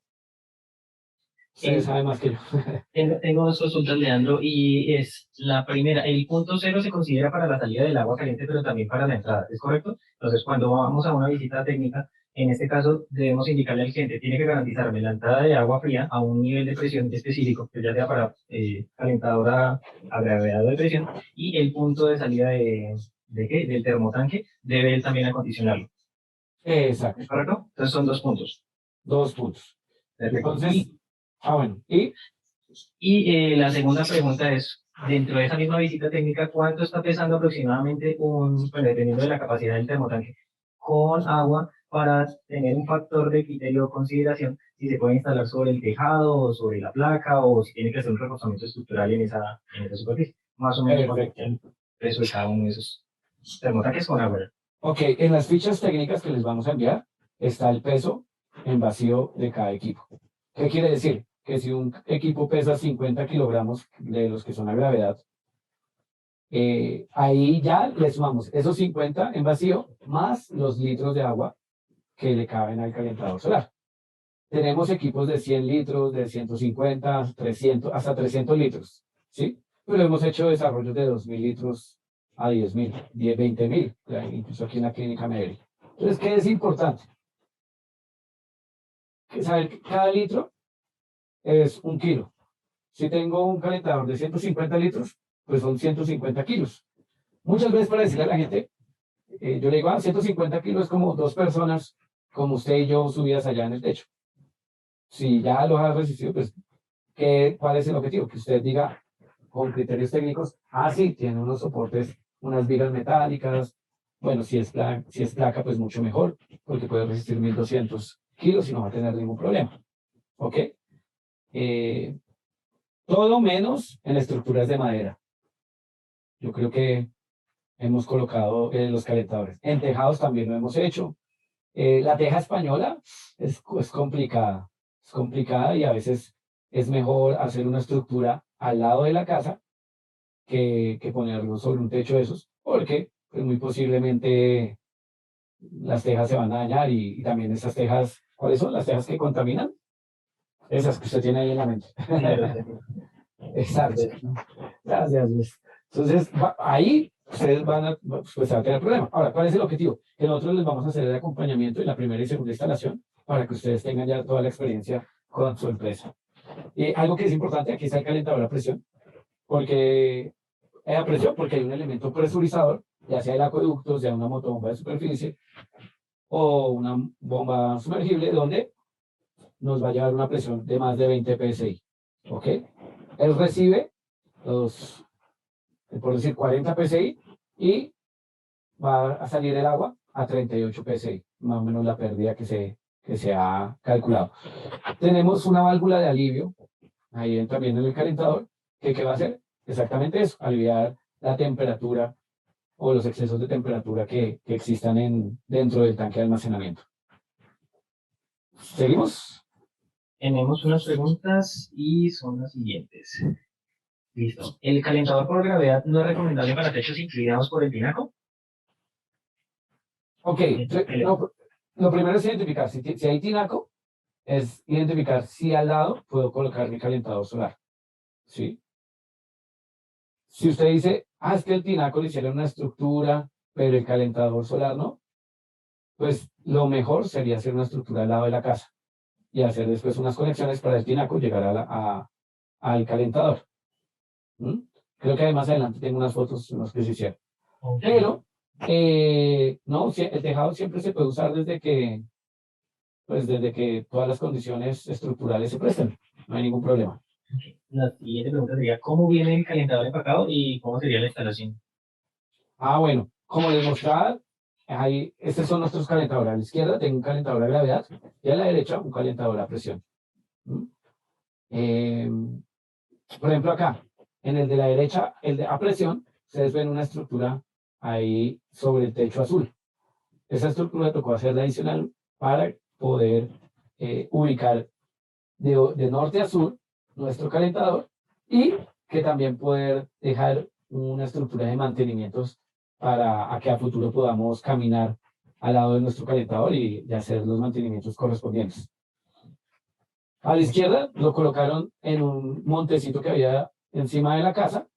ustedes saben más que yo. Tengo dos consultas, Leandro, y es la primera, el punto cero se considera para la salida del agua caliente, pero también para la entrada, ¿es correcto? Entonces, cuando vamos a una visita técnica, en este caso debemos indicarle al cliente, tiene que garantizarme la entrada de agua fría a un nivel de presión específico, que ya sea para calentadora a gravedad de presión, y el punto de salida ¿de qué? Del termotanque, debe él también acondicionarlo, Exacto, ¿es correcto? Entonces son dos puntos. 2 puntos. Perfecto. Entonces, bueno, y Y la segunda pregunta es, dentro de esa misma visita técnica, ¿cuánto está pesando aproximadamente bueno, dependiendo de la capacidad del termotanque, con agua para tener un factor de criterio o consideración si se puede instalar sobre el tejado o sobre la placa o si tiene que hacer un reforzamiento estructural en esa superficie? Más o menos cuánto perfecto. es el peso de cada uno de esos termotanques con agua. Ok, en las fichas técnicas que les vamos a enviar está el peso en vacío de cada equipo. ¿Qué quiere decir? Que si un equipo pesa 50 kilogramos de los que son a gravedad, ahí ya le sumamos esos 50 en vacío más los litros de agua que le caben al calentador solar. Tenemos equipos de 100 litros, de 150, 300, hasta 300 litros, ¿sí? Pero hemos hecho desarrollos de 2.000 litros a 10.000, 20.000, incluso aquí en la clínica médica. Entonces, ¿qué es importante? Que saber que cada litro es 1 kilo. Si tengo un calentador de 150 litros, pues son 150 kilos. Muchas veces para decirle a la gente, yo le digo, 150 kilos es como 2 personas, como usted y yo subidas allá en el techo. Si ya lo ha resistido, pues, ¿cuál es el objetivo? Que usted diga con criterios técnicos, sí, tiene unos soportes, unas vigas metálicas, bueno, si es placa, pues mucho mejor, porque puede resistir 1.200 kilos y no va a tener ningún problema. ¿Ok? Todo menos en estructuras de madera. Yo creo que hemos colocado los calentadores. En tejados también lo hemos hecho. La teja española es complicada. Es complicada y a veces es mejor hacer una estructura al lado de la casa que ponerlo sobre un techo de esos, porque pues, muy posiblemente las tejas se van a dañar y también esas tejas, ¿cuáles son las tejas que contaminan? Esas que usted tiene ahí en la mente. Exacto. Gracias, Luis. Entonces, ahí ustedes pues, van a tener problema. Ahora, ¿cuál es el objetivo? Que nosotros les vamos a hacer el acompañamiento en la primera y segunda instalación para que ustedes tengan ya toda la experiencia con su empresa. Y algo que es importante, aquí está el calentador a presión, porque a presión porque hay un elemento presurizador, ya sea el acueducto, sea una motobomba de superficie o una bomba sumergible, donde nos va a llevar una presión de más de 20 psi. ¿Ok? Él recibe los, por decir, 40 psi y va a salir el agua a 38 psi, más o menos la pérdida que se ha calculado. Tenemos una válvula de alivio ahí también en el calentador, que ¿qué va a hacer? Exactamente eso, aliviar la temperatura o los excesos de temperatura que existan dentro del tanque de almacenamiento. ¿Seguimos? Tenemos unas preguntas y son las siguientes. Listo. ¿El calentador por gravedad no es recomendable para techos inclinados por el tinaco? Ok, lo primero es identificar, si hay tinaco, es identificar si al lado puedo colocar mi calentador solar. ¿Sí? Si usted dice, es que el tinaco le hicieron una estructura, pero el calentador solar no, pues lo mejor sería hacer una estructura al lado de la casa y hacer después unas conexiones para el tinaco llegar al calentador. ¿Mm? Creo que además adelante tengo unas fotos en las que se hicieron. Okay. Pero, no, el tejado siempre se puede usar desde que todas las condiciones estructurales se presten. No hay ningún problema. La siguiente pregunta sería, ¿cómo viene el calentador empacado y cómo sería la instalación? Bueno, como les mostraba, ahí, estos son nuestros calentadores. A la izquierda tengo un calentador a gravedad y a la derecha un calentador a presión. ¿Mm? Eh, por ejemplo, acá, en el de la derecha, el de a presión, ustedes ven una estructura ahí sobre el techo azul. Esa estructura tocó hacerla adicional para poder ubicar de norte a sur nuestro calentador y que también poder dejar una estructura de mantenimientos para que a futuro podamos caminar al lado de nuestro calentador y hacer los mantenimientos correspondientes. A la izquierda lo colocaron en un montecito que había encima de la casa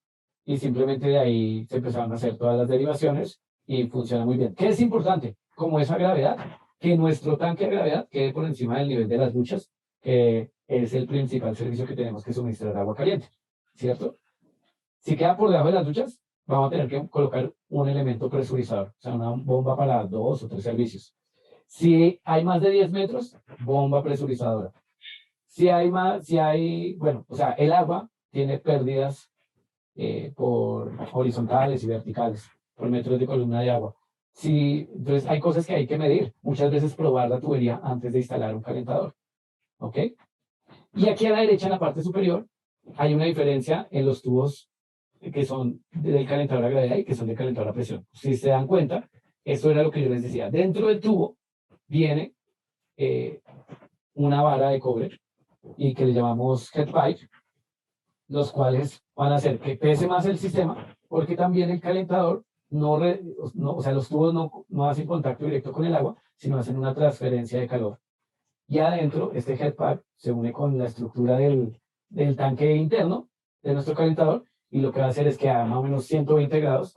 y simplemente de ahí se empezaron a hacer todas las derivaciones y funciona muy bien. ¿Qué es importante? Como esa gravedad, que nuestro tanque de gravedad quede por encima del nivel de las duchas, que es el principal servicio que tenemos que suministrar agua caliente, ¿cierto? Si queda por debajo de las duchas, vamos a tener que colocar un elemento presurizador, o sea, una bomba para 2 o 3 servicios. Si hay más de 10 metros, bomba presurizadora. Si hay más, bueno, o sea, el agua tiene pérdidas por horizontales y verticales, por metros de columna de agua. Sí, entonces hay cosas que hay que medir. Muchas veces probar la tubería antes de instalar un calentador. ¿Ok? Y aquí a la derecha, en la parte superior, hay una diferencia en los tubos que son del calentador a gravedad y que son del calentador a presión. Si se dan cuenta, eso era lo que yo les decía. Dentro del tubo viene una vara de cobre y que le llamamos head pipe, los cuales van a hacer que pese más el sistema, porque también el calentador o sea, los tubos no hacen contacto directo con el agua, sino hacen una transferencia de calor. Y adentro, este head pipe se une con la estructura del tanque interno de nuestro calentador, y lo que va a hacer es que a más o menos 120 grados,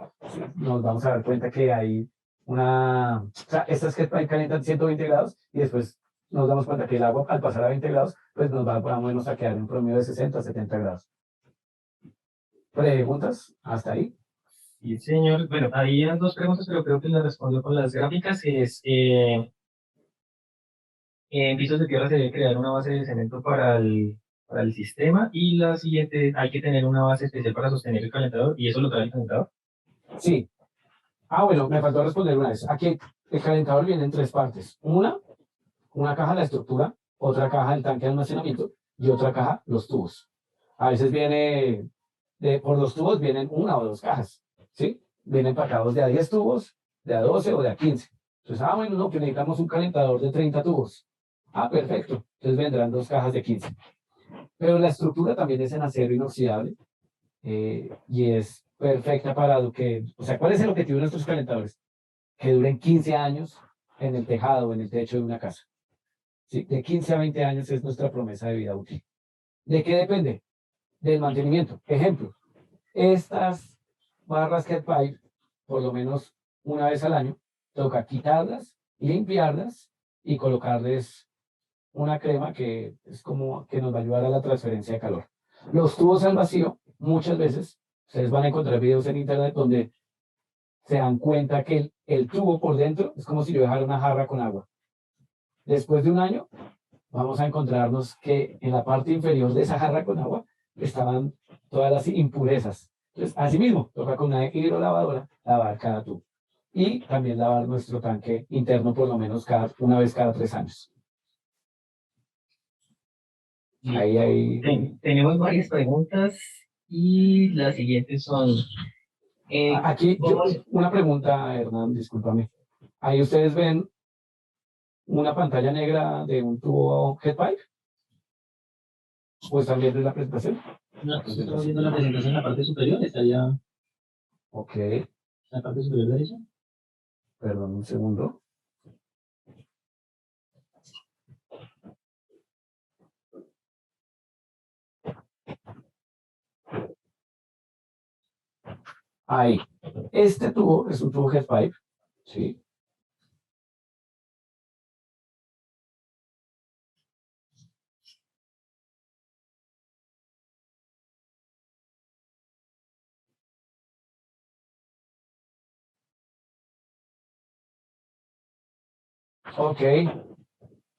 nos vamos a dar cuenta que hay o sea, estas head pipe calientan 120 grados, y después nos damos cuenta que el agua, al pasar a 20 grados, pues nos va más o menos a quedar en un promedio de 60 a 70 grados. ¿Preguntas? ¿Hasta ahí? Sí, señor. Bueno, había dos preguntas, pero creo que las respondió con las gráficas. En pisos de tierra se debe crear una base de cemento para el sistema y la siguiente, hay que tener una base especial para sostener el calentador y eso lo trae el calentador. Sí. Bueno, me faltó responder una vez. Aquí el calentador viene en 3 partes. Una caja la estructura, otra caja el tanque de almacenamiento y otra caja los tubos. A veces por los tubos vienen 1 o 2 cajas, ¿sí? Vienen empacados de a 10 tubos, de a 12 o de a 15. Entonces, bueno, no, que necesitamos un calentador de 30 tubos. Perfecto. Entonces vendrán 2 cajas de 15. Pero la estructura también es en acero inoxidable y es perfecta para lo que, o sea, ¿cuál es el objetivo de nuestros calentadores? Que duren 15 años en el tejado o en el techo de una casa. ¿Sí? De 15 a 20 años es nuestra promesa de vida útil. ¿De qué depende? Del mantenimiento. Ejemplo, estas barras head pipe, por lo menos una vez al año, toca quitarlas, limpiarlas y colocarles una crema que es como que nos va a ayudar a la transferencia de calor. Los tubos al vacío, muchas veces, ustedes van a encontrar videos en internet donde se dan cuenta que el tubo por dentro es como si yo dejara una jarra con agua. Después de un año, vamos a encontrarnos que en la parte inferior de esa jarra con agua estaban todas las impurezas. Entonces, asimismo, toca con una hidrolavadora lavar cada tubo. Y también lavar nuestro tanque interno por lo menos una vez cada 3 años. Ahí. Tenemos varias preguntas y las siguientes son... Aquí, una pregunta, Hernán, discúlpame. Ahí ustedes ven una pantalla negra de un tubo head pipe. ¿O están viendo la presentación? No, estamos viendo la presentación en la parte superior, estaría... Ok. ¿En la parte superior derecha? Perdón, un segundo. Ahí. Este tubo es un tubo head pipe, ¿sí? Ok.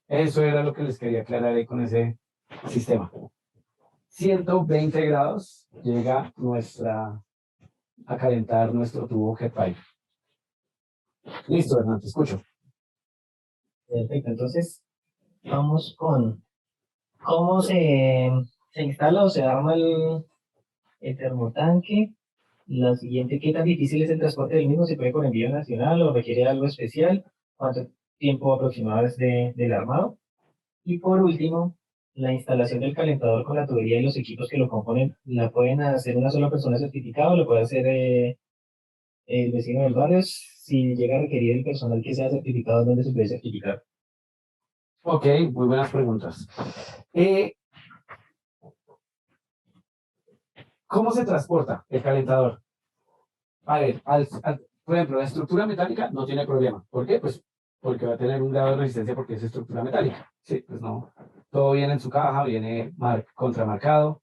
Eso era lo que les quería aclarar ahí con ese sistema. 120 grados llega a calentar nuestro tubo head pipe. Listo, Hernán, te escucho. Perfecto, entonces vamos con cómo se instala o se arma el termotanque. La siguiente, ¿qué tan difícil es el transporte del mismo? ¿Se puede por envío nacional o requiere algo especial? ¿Cuánto tiempo aproximado es del armado? Y por último, la instalación del calentador con la tubería y los equipos que lo componen, ¿la pueden hacer una sola persona certificada o lo puede hacer el vecino del barrio? Si llega a requerir el personal que sea certificado, ¿dónde se puede certificar? Ok, muy buenas preguntas. ¿Cómo se transporta el calentador? A ver, por ejemplo, la estructura metálica no tiene problema. ¿Por qué? Pues porque va a tener un grado de resistencia porque es estructura metálica. Sí, pues no. Todo viene en su caja, viene contramarcado,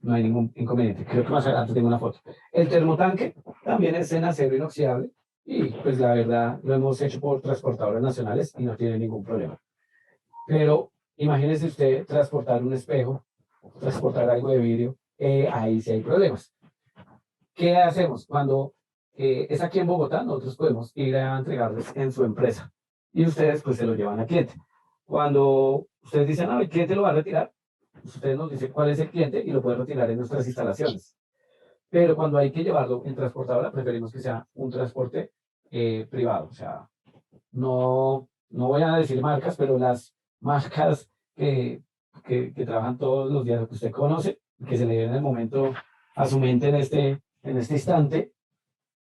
no hay ningún inconveniente. Creo que más adelante tengo una foto. El termotanque también es en acero inoxidable y pues la verdad lo hemos hecho por transportadoras nacionales y no tiene ningún problema. Pero imagínese usted transportar un espejo, transportar algo de vidrio, ahí sí hay problemas. ¿Qué hacemos? Cuando es aquí en Bogotá, nosotros podemos ir a entregarles en su empresa y ustedes pues se lo llevan al cliente. Cuando ustedes dicen, no, el cliente lo va a retirar, pues, ustedes nos dicen cuál es el cliente y lo puede retirar en nuestras instalaciones. Pero cuando hay que llevarlo en transportadora, preferimos que sea un transporte privado. O sea, no voy a decir marcas, pero las marcas que trabajan todos los días, que usted conoce, que se le viene en el momento a su mente en este instante,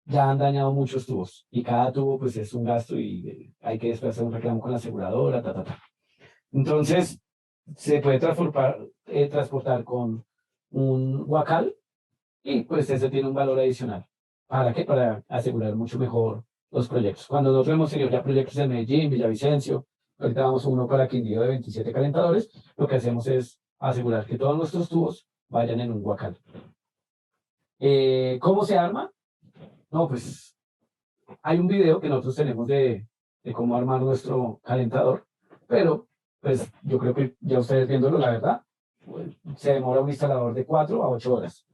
ya han dañado muchos tubos. Y cada tubo pues es un gasto y hay que después hacer un reclamo con la aseguradora, ta, ta, ta. Entonces, se puede transportar con un guacal y pues ese tiene un valor adicional. ¿Para qué? Para asegurar mucho mejor los proyectos. Cuando nosotros hemos tenido ya proyectos en Medellín, Villavicencio, ahorita vamos a uno para Quindío de 27 calentadores, lo que hacemos es asegurar que todos nuestros tubos vayan en un guacal. ¿Cómo se arma? No, pues hay un video que nosotros tenemos de cómo armar nuestro calentador, pero pues yo creo que ya ustedes viéndolo, la verdad, pues, se demora un instalador de 4 a 8 horas.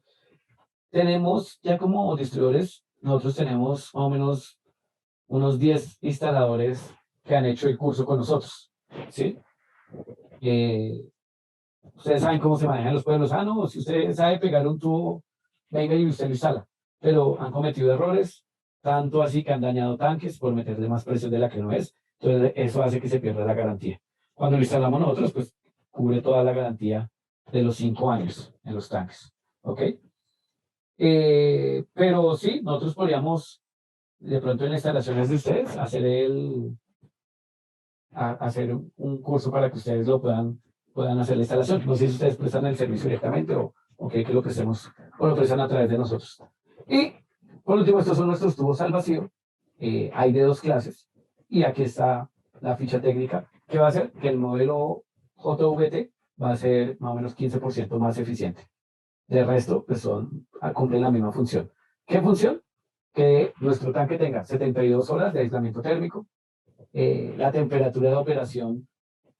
Tenemos ya como distribuidores, nosotros tenemos más o menos unos 10 instaladores que han hecho el curso con nosotros, ¿sí? Eh, Ustedes saben cómo se manejan los pueblos. Ah, no, si usted sabe pegar un tubo, venga y usted lo instala. Pero han cometido errores, tanto así que han dañado tanques por meterle más presión de la que no es. Entonces, eso hace que se pierda la garantía. Cuando lo instalamos nosotros, pues cubre toda la garantía de los 5 años en los tanques. ¿Ok? Pero sí, nosotros podríamos, de pronto en las instalaciones de ustedes, hacer un curso para que ustedes puedan hacer la instalación. No sé si ustedes prestan el servicio directamente o que lo prestemos o lo prestan a través de nosotros. Y por último, estos son nuestros tubos al vacío. Hay de dos clases y aquí está la ficha técnica que va a hacer que el modelo JVT va a ser más o menos 15% más eficiente. De resto, pues cumplen la misma función. ¿Qué función? Que nuestro tanque tenga 72 horas de aislamiento térmico, la temperatura de operación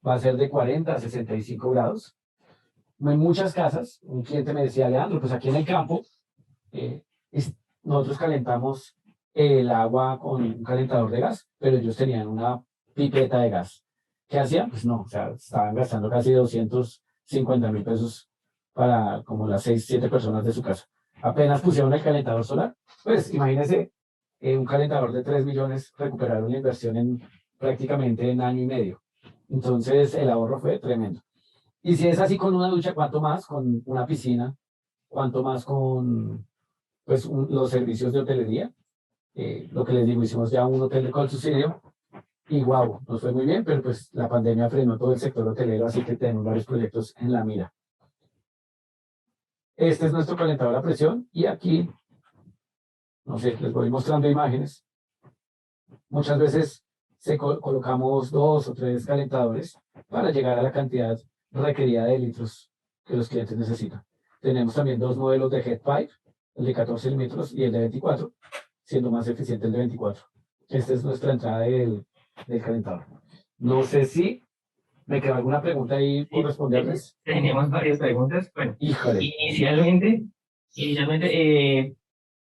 va a ser de 40 a 65 grados. En muchas casas, un cliente me decía, Leandro, pues aquí en el campo, eh, nosotros calentamos el agua con un calentador de gas, pero ellos tenían una pipeta de gas. ¿Qué hacían? Pues no, o sea, estaban gastando casi 250.000 pesos para como las 6, 7 personas de su casa. Apenas pusieron el calentador solar, pues imagínense un calentador de 3 millones recuperaron la inversión prácticamente en año y medio. Entonces el ahorro fue tremendo. Y si es así con una ducha, ¿cuánto más? Con una piscina, ¿cuánto más con pues, los servicios de hotelería? Lo que les digo, hicimos ya un hotel con subsidio y wow, nos fue muy bien, pero pues la pandemia frenó todo el sector hotelero, así que tenemos varios proyectos en la mira. Este es nuestro calentador a presión y aquí, no sé, les voy mostrando imágenes. Muchas veces colocamos 2 o 3 calentadores para llegar a la cantidad requerida de litros que los clientes necesitan. Tenemos también 2 modelos de head pipe, el de 14 milímetros y el de 24, siendo más eficiente el de 24. Esta es nuestra entrada del calentador. No sé si me queda alguna pregunta ahí por responderles. Tenemos varias preguntas. Bueno, Híjole. inicialmente,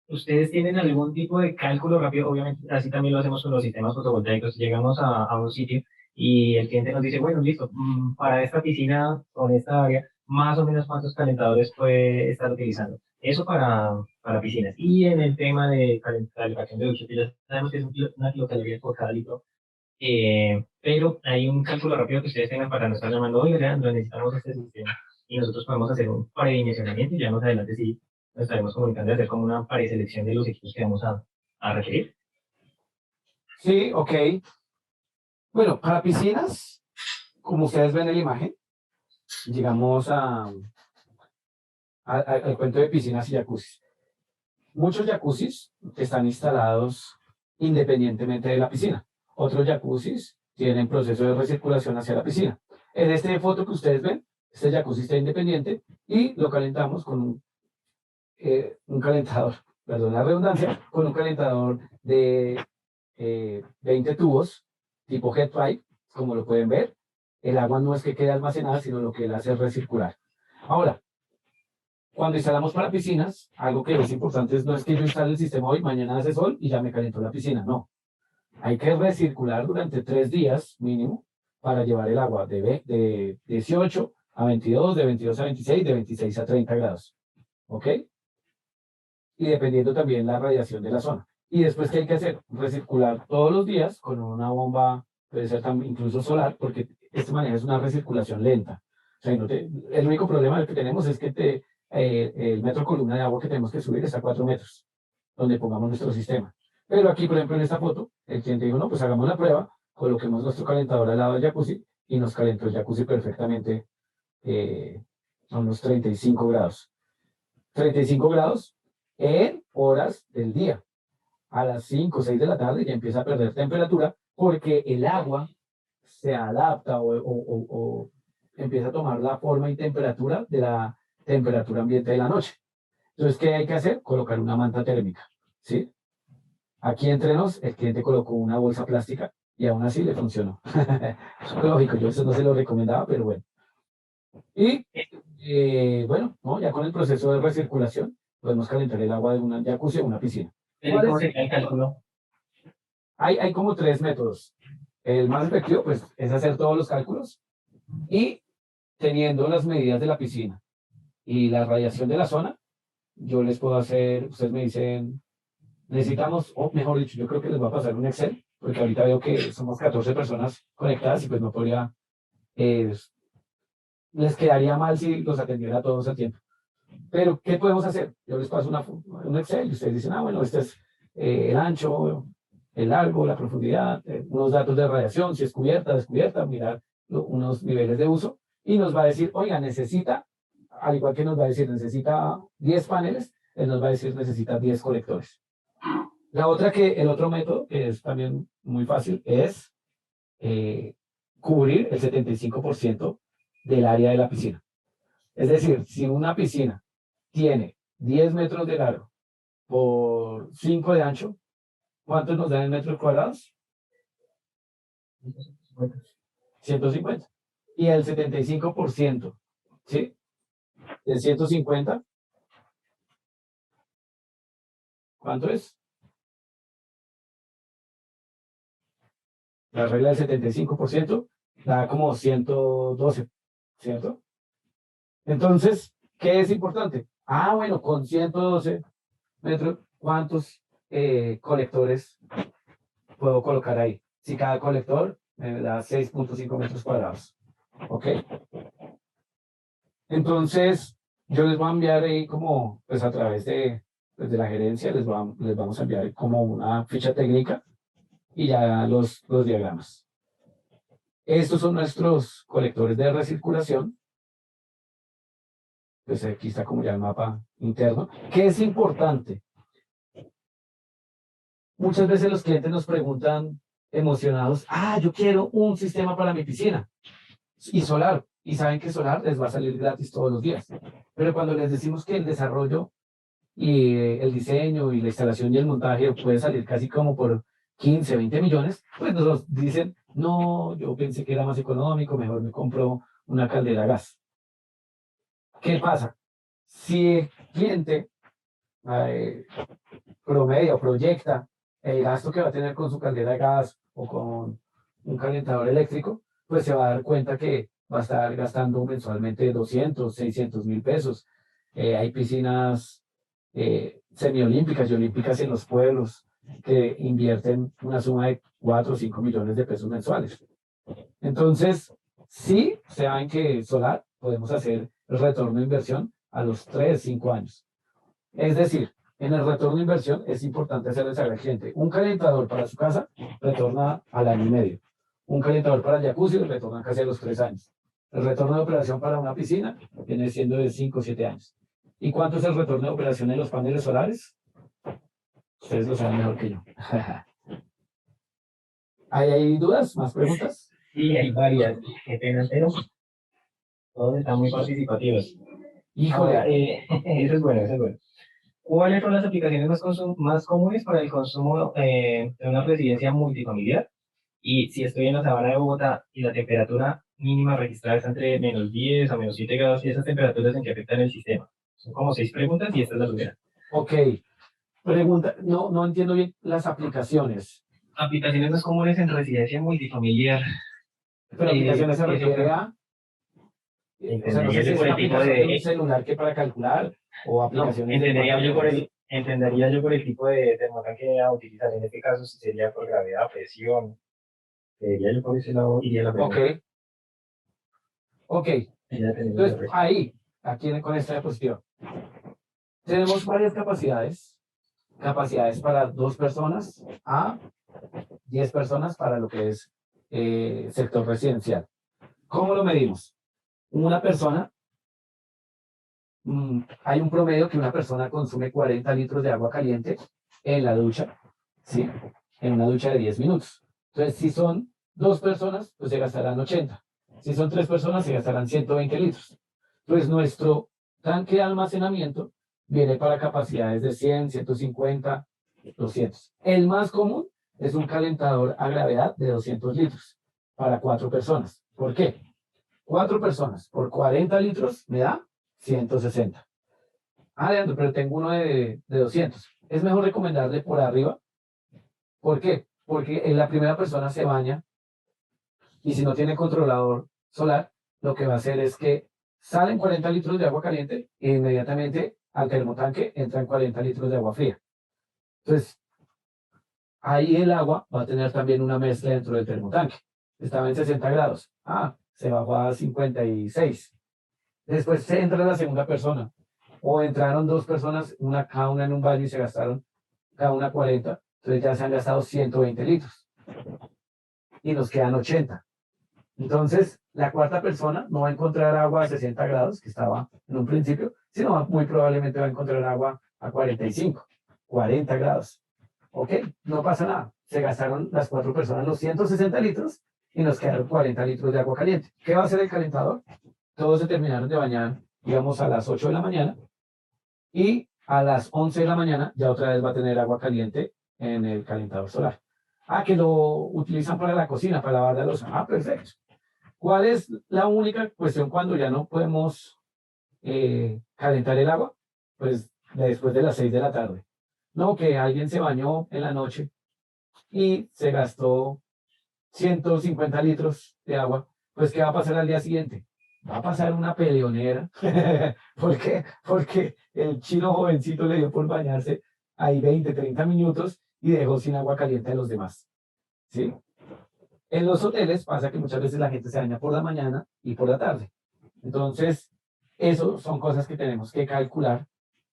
¿Ustedes tienen algún tipo de cálculo rápido? Obviamente, así también lo hacemos con los sistemas fotovoltaicos. Llegamos a un sitio y el cliente nos dice, bueno, listo, para esta piscina o en esta área, más o menos cuántos calentadores puede estar utilizando. Eso para piscinas. Y en el tema de calefacción de duchas, que ya sabemos que es una kilocaloría por cada litro, pero hay un cálculo rápido que ustedes tengan para no estar llamando, oye, Leandro, necesitamos este sistema. Y nosotros podemos hacer un predimensionamiento y ya más adelante sí nos estaremos comunicando de hacer como una preselección de los equipos que vamos a requerir. Sí, ok. Bueno, para piscinas, como ustedes ven en la imagen, llegamos al cuento de piscinas y jacuzzis. Muchos jacuzzis están instalados independientemente de la piscina. Otros jacuzzis tienen proceso de recirculación hacia la piscina. En esta foto que ustedes ven, este jacuzzi está independiente y lo calentamos con un calentador, perdón la redundancia, con un calentador de 20 tubos tipo head pipe, como lo pueden ver. El agua no es que quede almacenada, sino lo que él hace es recircular. Ahora, cuando instalamos para piscinas, algo que es importante no es que yo instale el sistema hoy, mañana hace sol y ya me calentó la piscina, no. Hay que recircular durante 3 días mínimo para llevar el agua de 18 a 22, de 22 a 26, de 26 a 30 grados. ¿Ok? Y dependiendo también la radiación de la zona. Y después, ¿qué hay que hacer? Recircular todos los días con una bomba, puede ser también incluso solar, porque esta manera es una recirculación lenta. O sea, el único problema que tenemos es que el metro columna de agua que tenemos que subir está a 4 metros, donde pongamos nuestro sistema. Pero aquí, por ejemplo, en esta foto, el cliente dijo, no, pues hagamos la prueba, coloquemos nuestro calentador al lado del jacuzzi y nos calentó el jacuzzi perfectamente a unos 35 grados. 35 grados en horas del día. A las 5 o 6 de la tarde ya empieza a perder temperatura porque el agua se adapta o empieza a tomar la forma y temperatura de la temperatura ambiente de la noche. Entonces, ¿qué hay que hacer? Colocar una manta térmica, ¿sí? Aquí entre nos, el cliente colocó una bolsa plástica y aún así le funcionó. Lógico, yo eso no se lo recomendaba, pero bueno. Y bueno, ¿no? Ya con el proceso de recirculación podemos calentar el agua de una jacuzzi o una piscina. ¿Cómo sería el cálculo? Hay como 3 métodos. El más efectivo, pues, es hacer todos los cálculos y teniendo las medidas de la piscina y la radiación de la zona, yo les puedo hacer, ustedes me dicen, necesitamos, o mejor dicho, yo creo que les va a pasar un Excel, porque ahorita veo que somos 14 personas conectadas y pues no podría, eh, les quedaría mal si los atendiera a todos a tiempo. Pero, ¿qué podemos hacer? Yo les paso un Excel y ustedes dicen, ah, bueno, este es el ancho, el largo, la profundidad, unos datos de radiación, si es cubierta, descubierta, mirar unos niveles de uso, y nos va a decir, oiga, necesita, al igual que nos va a decir, necesita 10 paneles, él nos va a decir, necesita 10 colectores. El otro método, que es también muy fácil, es cubrir el 75% del área de la piscina. Es decir, si una piscina tiene 10 metros de largo por 5 de ancho, ¿cuántos nos dan en metros cuadrados? 150. Y el 75%, ¿sí? De 150, ¿cuánto es? La regla del 75% da como 112, ¿cierto? Entonces, ¿qué es importante? Ah, bueno, con 112 metros, ¿cuántos colectores puedo colocar ahí? Si cada colector me da 6.5 metros cuadrados. ¿Ok? Entonces, yo les voy a enviar ahí como, pues a través pues, de la gerencia, les vamos a enviar como una ficha técnica y ya los diagramas. Estos son nuestros colectores de recirculación. Pues aquí está como ya el mapa interno. ¿Qué es importante? Muchas veces los clientes nos preguntan emocionados, ah, yo quiero un sistema para mi piscina y solar. Y saben que solar les va a salir gratis todos los días. Pero cuando les decimos que el desarrollo y el diseño y la instalación y el montaje puede salir casi como por 15, 20 millones, pues nos dicen, no, yo pensé que era más económico, mejor me compro una caldera a gas. ¿Qué pasa? Si el cliente promedio, proyecta el gasto que va a tener con su caldera de gas o con un calentador eléctrico, pues se va a dar cuenta que va a estar gastando mensualmente 200, 600.000 pesos. Hay piscinas semiolímpicas y olímpicas en los pueblos que invierten una suma de 4 o 5 millones de pesos mensuales. Entonces, sí, saben que solar podemos hacer el retorno de inversión a los 3, 5 años. Es decir, en el retorno de inversión es importante hacerle saber al cliente, un calentador para su casa retorna al año y medio. Un calentador para el jacuzzi retorna casi a los 3 años. El retorno de operación para una piscina viene siendo de 5 o 7 años. ¿Y cuánto es el retorno de operación de los paneles solares? Ustedes lo saben mejor que yo. ¿Hay dudas? ¿Más preguntas? Sí, hay varias. Qué pena, pero todos están muy participativos. Híjole, Ahora, eso es bueno, eso es bueno. ¿Cuáles son las aplicaciones más comunes para el consumo de una residencia multifamiliar? Y si estoy en la sabana de Bogotá y la temperatura mínima registrada está entre -10 a -7 grados, ¿y esas temperaturas en qué afectan el sistema? Son como 6 preguntas y esta es la primera. ok. Pregunta, no entiendo bien las aplicaciones. Aplicaciones más comunes en residencia multifamiliar. Pero aplicaciones se eso refiere a, o sea, no sé si es por una el tipo aplicación de un de, celular que para calcular o no, aplicaciones de entendería yo por el tipo de termotanque a utilizar. En este caso, si sería por gravedad, presión. Diría yo por ese lado iría la Ok, pregunta. ok. Ya dependiendo de la Entonces, presión. ahí, aquí con esta diapositiva, tenemos varias capacidades. Capacidades para 2 personas a 10 personas para lo que es sector residencial. ¿Cómo lo medimos? Una persona, hay un promedio que una persona consume 40 litros de agua caliente en la ducha, ¿sí? En una ducha de 10 minutos. Entonces, si son 2 personas, pues se gastarán 80. Si son 3 personas, se gastarán 120 litros. Entonces, nuestro tanque de almacenamiento viene para capacidades de 100, 150, 200. El más común es un calentador a gravedad de 200 litros para 4 personas. ¿Por qué? 4 personas por 40 litros me da 160. Ah, Leandro, pero tengo uno de 200. Es mejor recomendarle por arriba. ¿Por qué? Porque en la primera persona se baña y si no tiene controlador solar, lo que va a hacer es que salen 40 litros de agua caliente e inmediatamente al termotanque entran 40 litros de agua fría. Entonces, ahí el agua va a tener también una mezcla dentro del termotanque. Estaba en 60 grados. Ah, se bajó a 56. Después se entra la segunda persona. O entraron 2 personas, cada una en un baño y se gastaron cada una 40. Entonces ya se han gastado 120 litros. Y nos quedan 80. Entonces, la cuarta persona no va a encontrar agua a 60 grados, que estaba en un principio, sino muy probablemente va a encontrar agua a 45, 40 grados. ¿Ok? No pasa nada. Se gastaron las 4 personas los 160 litros y nos quedaron 40 litros de agua caliente. ¿Qué va a hacer el calentador? Todos se terminaron de bañar, digamos, a las 8 de la mañana y a las 11 de la mañana ya otra vez va a tener agua caliente en el calentador solar. Ah, que lo utilizan para la cocina, para lavar la loza. Ah, perfecto. ¿Cuál es la única cuestión cuando ya no podemos calentar el agua? Pues después de las 6 de la tarde. No, que alguien se bañó en la noche y se gastó 150 litros de agua. Pues, ¿qué va a pasar al día siguiente? Va a pasar una peleonera. ¿Por qué? Porque el chino jovencito le dio por bañarse ahí 20, 30 minutos y dejó sin agua caliente a los demás. ¿Sí? En los hoteles pasa que muchas veces la gente se baña por la mañana y por la tarde. Entonces, eso son cosas que tenemos que calcular.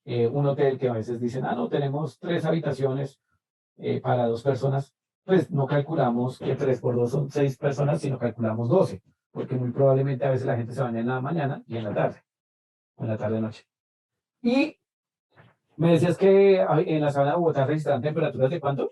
Un hotel que a veces dicen, no, tenemos 3 habitaciones para 2 personas, pues no calculamos que 3 por 2 son 6 personas, sino calculamos 12, porque muy probablemente a veces la gente se baña en la mañana y en la tarde, o en la tarde-noche. Y me decías que en la sabana de Bogotá registran temperaturas de ¿cuánto?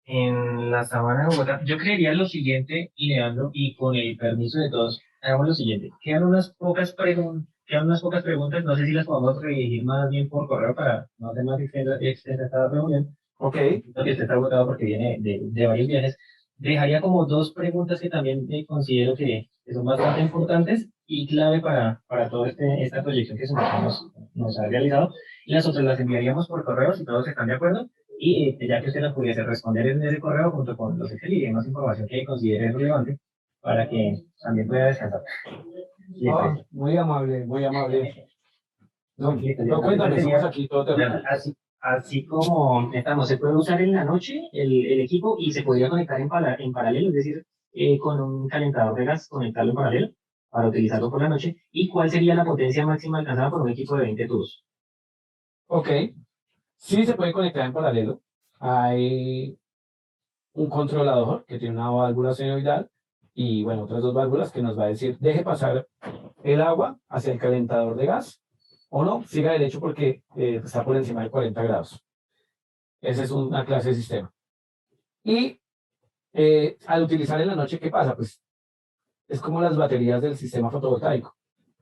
En la sabana de Bogotá, yo creería lo siguiente, Leandro, y con el permiso de todos, hagamos lo siguiente. Quedan unas pocas preguntas, no sé si las podemos redigir más bien por correo para no hacer más extensa esta reunión, Ok, porque usted está agotado porque viene de varios viajes. Dejaría como 2 preguntas que también considero que son bastante importantes y clave para toda esta proyección que nos ha realizado. Y las otras las enviaríamos por correo si todos están de acuerdo. Y ya que usted nos pudiese responder en ese correo junto con los Excel y demás información que considere relevante para que también pueda descansar. ¿Le Ah, parece? muy amable, muy amable. No, Listo, no, cuéntame, somos aquí todo terreno. así como estamos, se puede usar en la noche el equipo y se podría conectar en paralelo, es decir, con un calentador de gas, conectarlo en paralelo para utilizarlo por la noche. ¿Y cuál sería la potencia máxima alcanzada por un equipo de 20 tubos? Ok, sí se puede conectar en paralelo. Hay un controlador que tiene una válvula senoidal y, bueno, otras dos válvulas que nos va a decir, deje pasar el agua hacia el calentador de gas o no, siga derecho porque está por encima de 40 grados. Esa es una clase de sistema. Y al utilizar en la noche, ¿qué pasa? Pues es como las baterías del sistema fotovoltaico.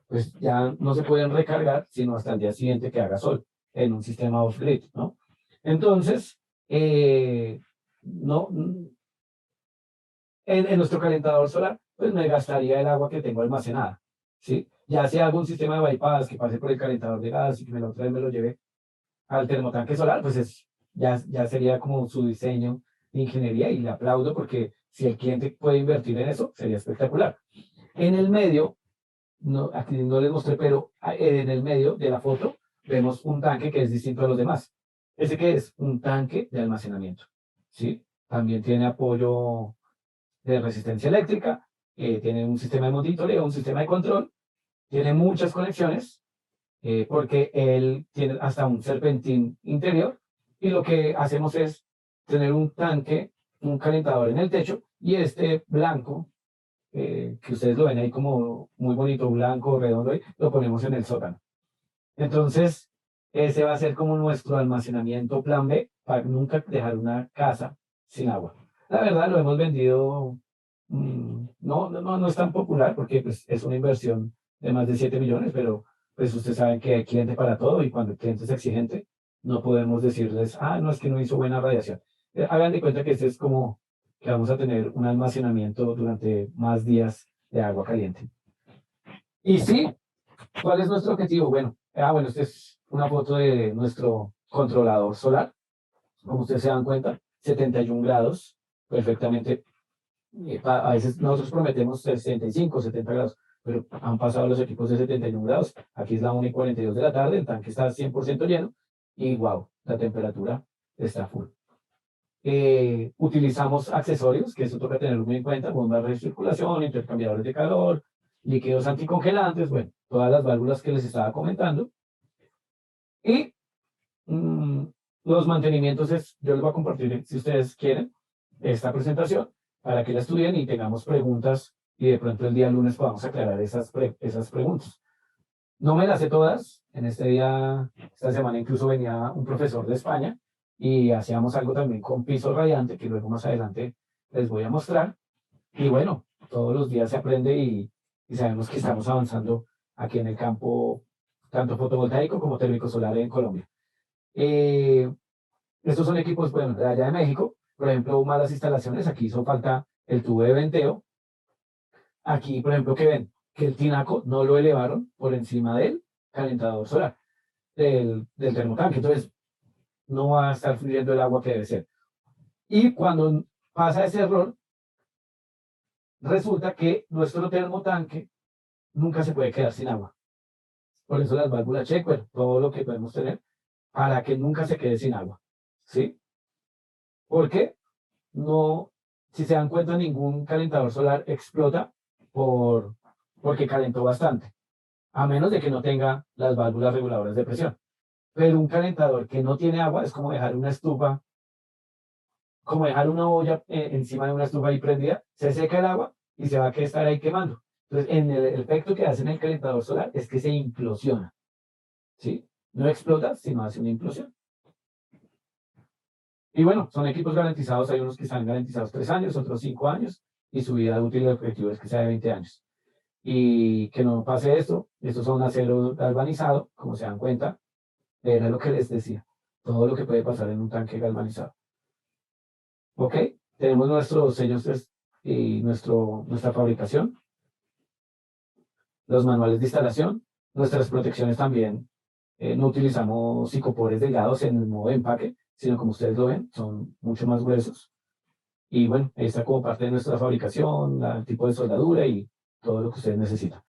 Pues ya no se pueden recargar sino hasta el día siguiente que haga sol en un sistema off-grid, ¿no? Entonces, no, en nuestro calentador solar, pues me gastaría el agua que tengo almacenada, ¿sí? Ya si hago un sistema de bypass que pase por el calentador de gas y que me lo trae, me lo lleve al termotanque solar, pues ya sería como su diseño de ingeniería y le aplaudo porque si el cliente puede invertir en eso, sería espectacular. En el medio, no, aquí no les mostré, pero en el medio de la foto vemos un tanque que es distinto a los demás. ¿Ese que es? Un tanque de almacenamiento, ¿sí? También tiene apoyo de resistencia eléctrica, tiene un sistema de monitoreo, un sistema de control, tiene muchas conexiones, porque él tiene hasta un serpentín interior y lo que hacemos es tener un tanque, un calentador en el techo y este blanco, que ustedes lo ven ahí como muy bonito, blanco, redondo, lo ponemos en el sótano. Entonces, ese va a ser como nuestro almacenamiento plan B para nunca dejar una casa sin agua. La verdad, lo hemos vendido, no es tan popular porque pues, es una inversión de más de 7 millones, pero pues ustedes saben que hay cliente para todo y cuando el cliente es exigente, no podemos decirles, no, es que no hizo buena radiación. Hagan de cuenta que este es como que vamos a tener un almacenamiento durante más días de agua caliente. Y sí, ¿cuál es nuestro objetivo? Bueno, esta es una foto de nuestro controlador solar. Como ustedes se dan cuenta, 71 grados, perfectamente. A veces nosotros prometemos 65, 70 grados, pero han pasado los equipos de 71 grados. Aquí es la 1:42 de la tarde, el tanque está 100% lleno y wow, la temperatura está full. Utilizamos accesorios, que eso toca tenerlo muy en cuenta, bombas de recirculación, intercambiadores de calor, líquidos anticongelantes, bueno, todas las válvulas que les estaba comentando. Y mm, los mantenimientos yo les voy a compartir, si ustedes quieren, esta presentación para que la estudien y tengamos preguntas y de pronto el día lunes podamos aclarar esas preguntas. No me las sé todas. En este día, esta semana incluso venía un profesor de España y hacíamos algo también con piso radiante, que luego más adelante les voy a mostrar. Y bueno, todos los días se aprende y sabemos que estamos avanzando aquí en el campo, tanto fotovoltaico como térmico solar en Colombia. Eh, Estos son equipos, bueno, de allá de México. Por ejemplo, malas instalaciones. Aquí hizo falta el tubo de venteo. Aquí, por ejemplo, que ven que el tinaco no lo elevaron por encima del calentador solar, del termotanque. Entonces, no va a estar fluyendo el agua que debe ser. Y cuando pasa ese error, resulta que nuestro termotanque nunca se puede quedar sin agua. Por eso las válvulas Checkwer, todo lo que podemos tener, para que nunca se quede sin agua. ¿Sí? Porque no, si se dan cuenta, ningún calentador solar explota porque calentó bastante, a menos de que no tenga las válvulas reguladoras de presión. Pero un calentador que no tiene agua es como dejar una estufa, como dejar una olla encima de una estufa ahí prendida, se seca el agua y se va a estar ahí quemando. Entonces, el efecto que hace en el calentador solar es que se implosiona, ¿sí? No explota, sino hace una implosión. Y bueno, son equipos garantizados, hay unos que están garantizados 3 años, otros 5 años, y su vida útil y objetivo es que sea de 20 años. Y que no pase esto, estos son acero galvanizado, como se dan cuenta, era lo que les decía, todo lo que puede pasar en un tanque galvanizado. ¿Ok? Tenemos nuestros sellos y nuestra fabricación. los manuales de instalación, nuestras protecciones también. No utilizamos psicopores delgados en el modo de empaque, sino como ustedes lo ven, son mucho más gruesos. Y bueno, ahí está como parte de nuestra fabricación, el tipo de soldadura y todo lo que ustedes necesitan.